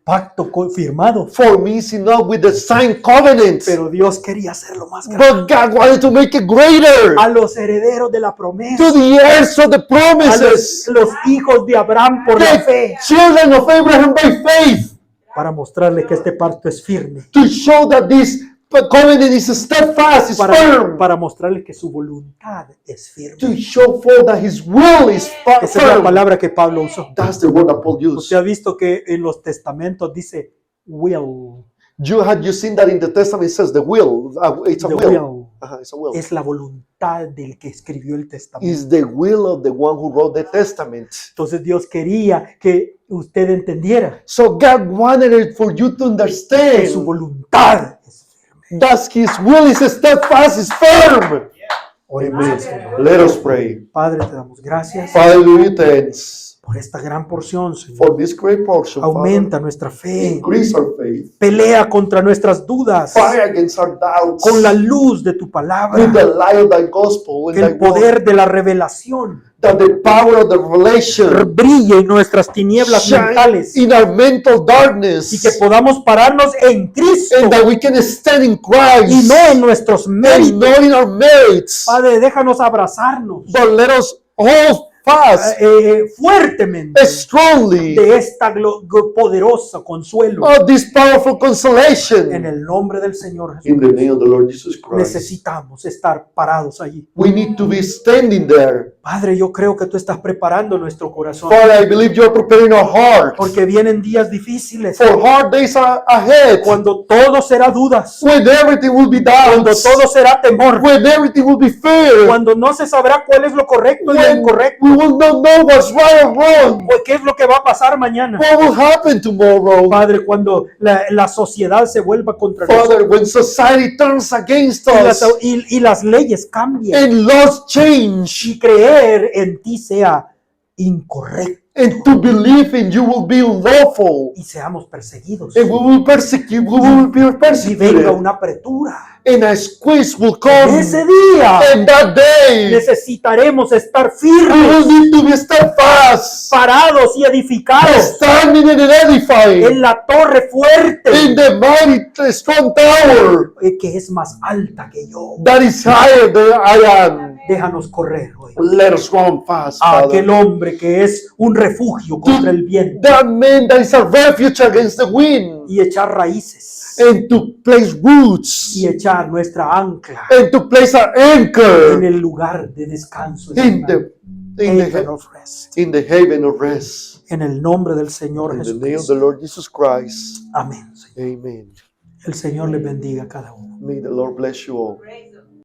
pacto firmado. For me, it's enough with the signed covenant. Pero Dios quería hacerlo más grande. But God wanted to make it greater. A los herederos de la promesa. To the heirs of the A promises. los hijos de Abraham por la fe. The children of Abraham by faith. Para mostrarle que este pacto es firme. To show that this covenant is steadfast, is firm. Para mostrarle que su voluntad es firme. To show forth that his will is Esa es la firm. palabra que Pablo usó. That's the word that Paul used. Usted ha visto que en los testamentos dice will. Had you seen that in the Testament? It says the will. It's a The will. will It's a will. es la voluntad del que escribió el testamento. Is the will of the one who wrote the Testament. Entonces Dios quería que usted entendiera So God wanted it for you to que su understand voluntad es firme. that His will is steadfast, is firm. Oremos al Señor. Let us pray. Padre, te damos gracias Father, we give you thanks por esta gran porción, Señor. for this great portion. Aumenta Father. nuestra fe. Increase our faith. Pelea contra nuestras dudas Fight against our doubts. con la luz de tu With palabra. the light of thy gospel and Que thy el word. poder de la revelación That the power of the revelation brille en nuestras tinieblas shine mentales in our mental y darkness. que podamos pararnos en Cristo And that we can stand in y Christ. no en nuestros And méritos. not in our merits. Padre, déjanos abrazarnos But let us hold fast, fuertemente strongly, de esta poderosa consuelo of this powerful en consolation. el nombre del Señor In the Jesús. name of the Lord Jesus Christ. Necesitamos estar parados allí. We need to be standing there. Padre, yo creo que tú estás preparando nuestro corazón Father, I believe you're preparing our hearts porque vienen días difíciles for hard days ahead. cuando todo será dudas, When everything will be cuando doubts. todo será temor, When everything will be fear. cuando no se sabrá cuál es lo correcto y lo When incorrecto, we will not know what's right or wrong. o qué es lo que va a pasar mañana. What will happen tomorrow? Padre, cuando la sociedad se vuelva contra nosotros Father, when society turns against us y las leyes cambien and laws change, y creer en ti sea incorrecto and to believe in you will be unlawful, y seamos perseguidos and we will be y venga persecuted, una apretura and a squeeze will come. Ese día And that day, necesitaremos estar we will firmes, need to be steadfast, parados y edificados standing and edifying en la torre fuerte in the mighty strong tower que es más alta que yo. that is higher than I am. Déjanos correr hoy Let us run fast, a Father. aquel hombre que es un refugio contra el viento That man that is a refuge against the wind, y echar raíces and to place roots, y echar nuestra ancla and to place an en anchor el lugar de descanso, in the haven of rest. in the haven of rest. En el nombre del Señor In the name of Jesucristo. the Lord Jesus Christ. Amén. Señor. Amen. El Señor les bendiga a cada uno. May the Lord bless you all. Praise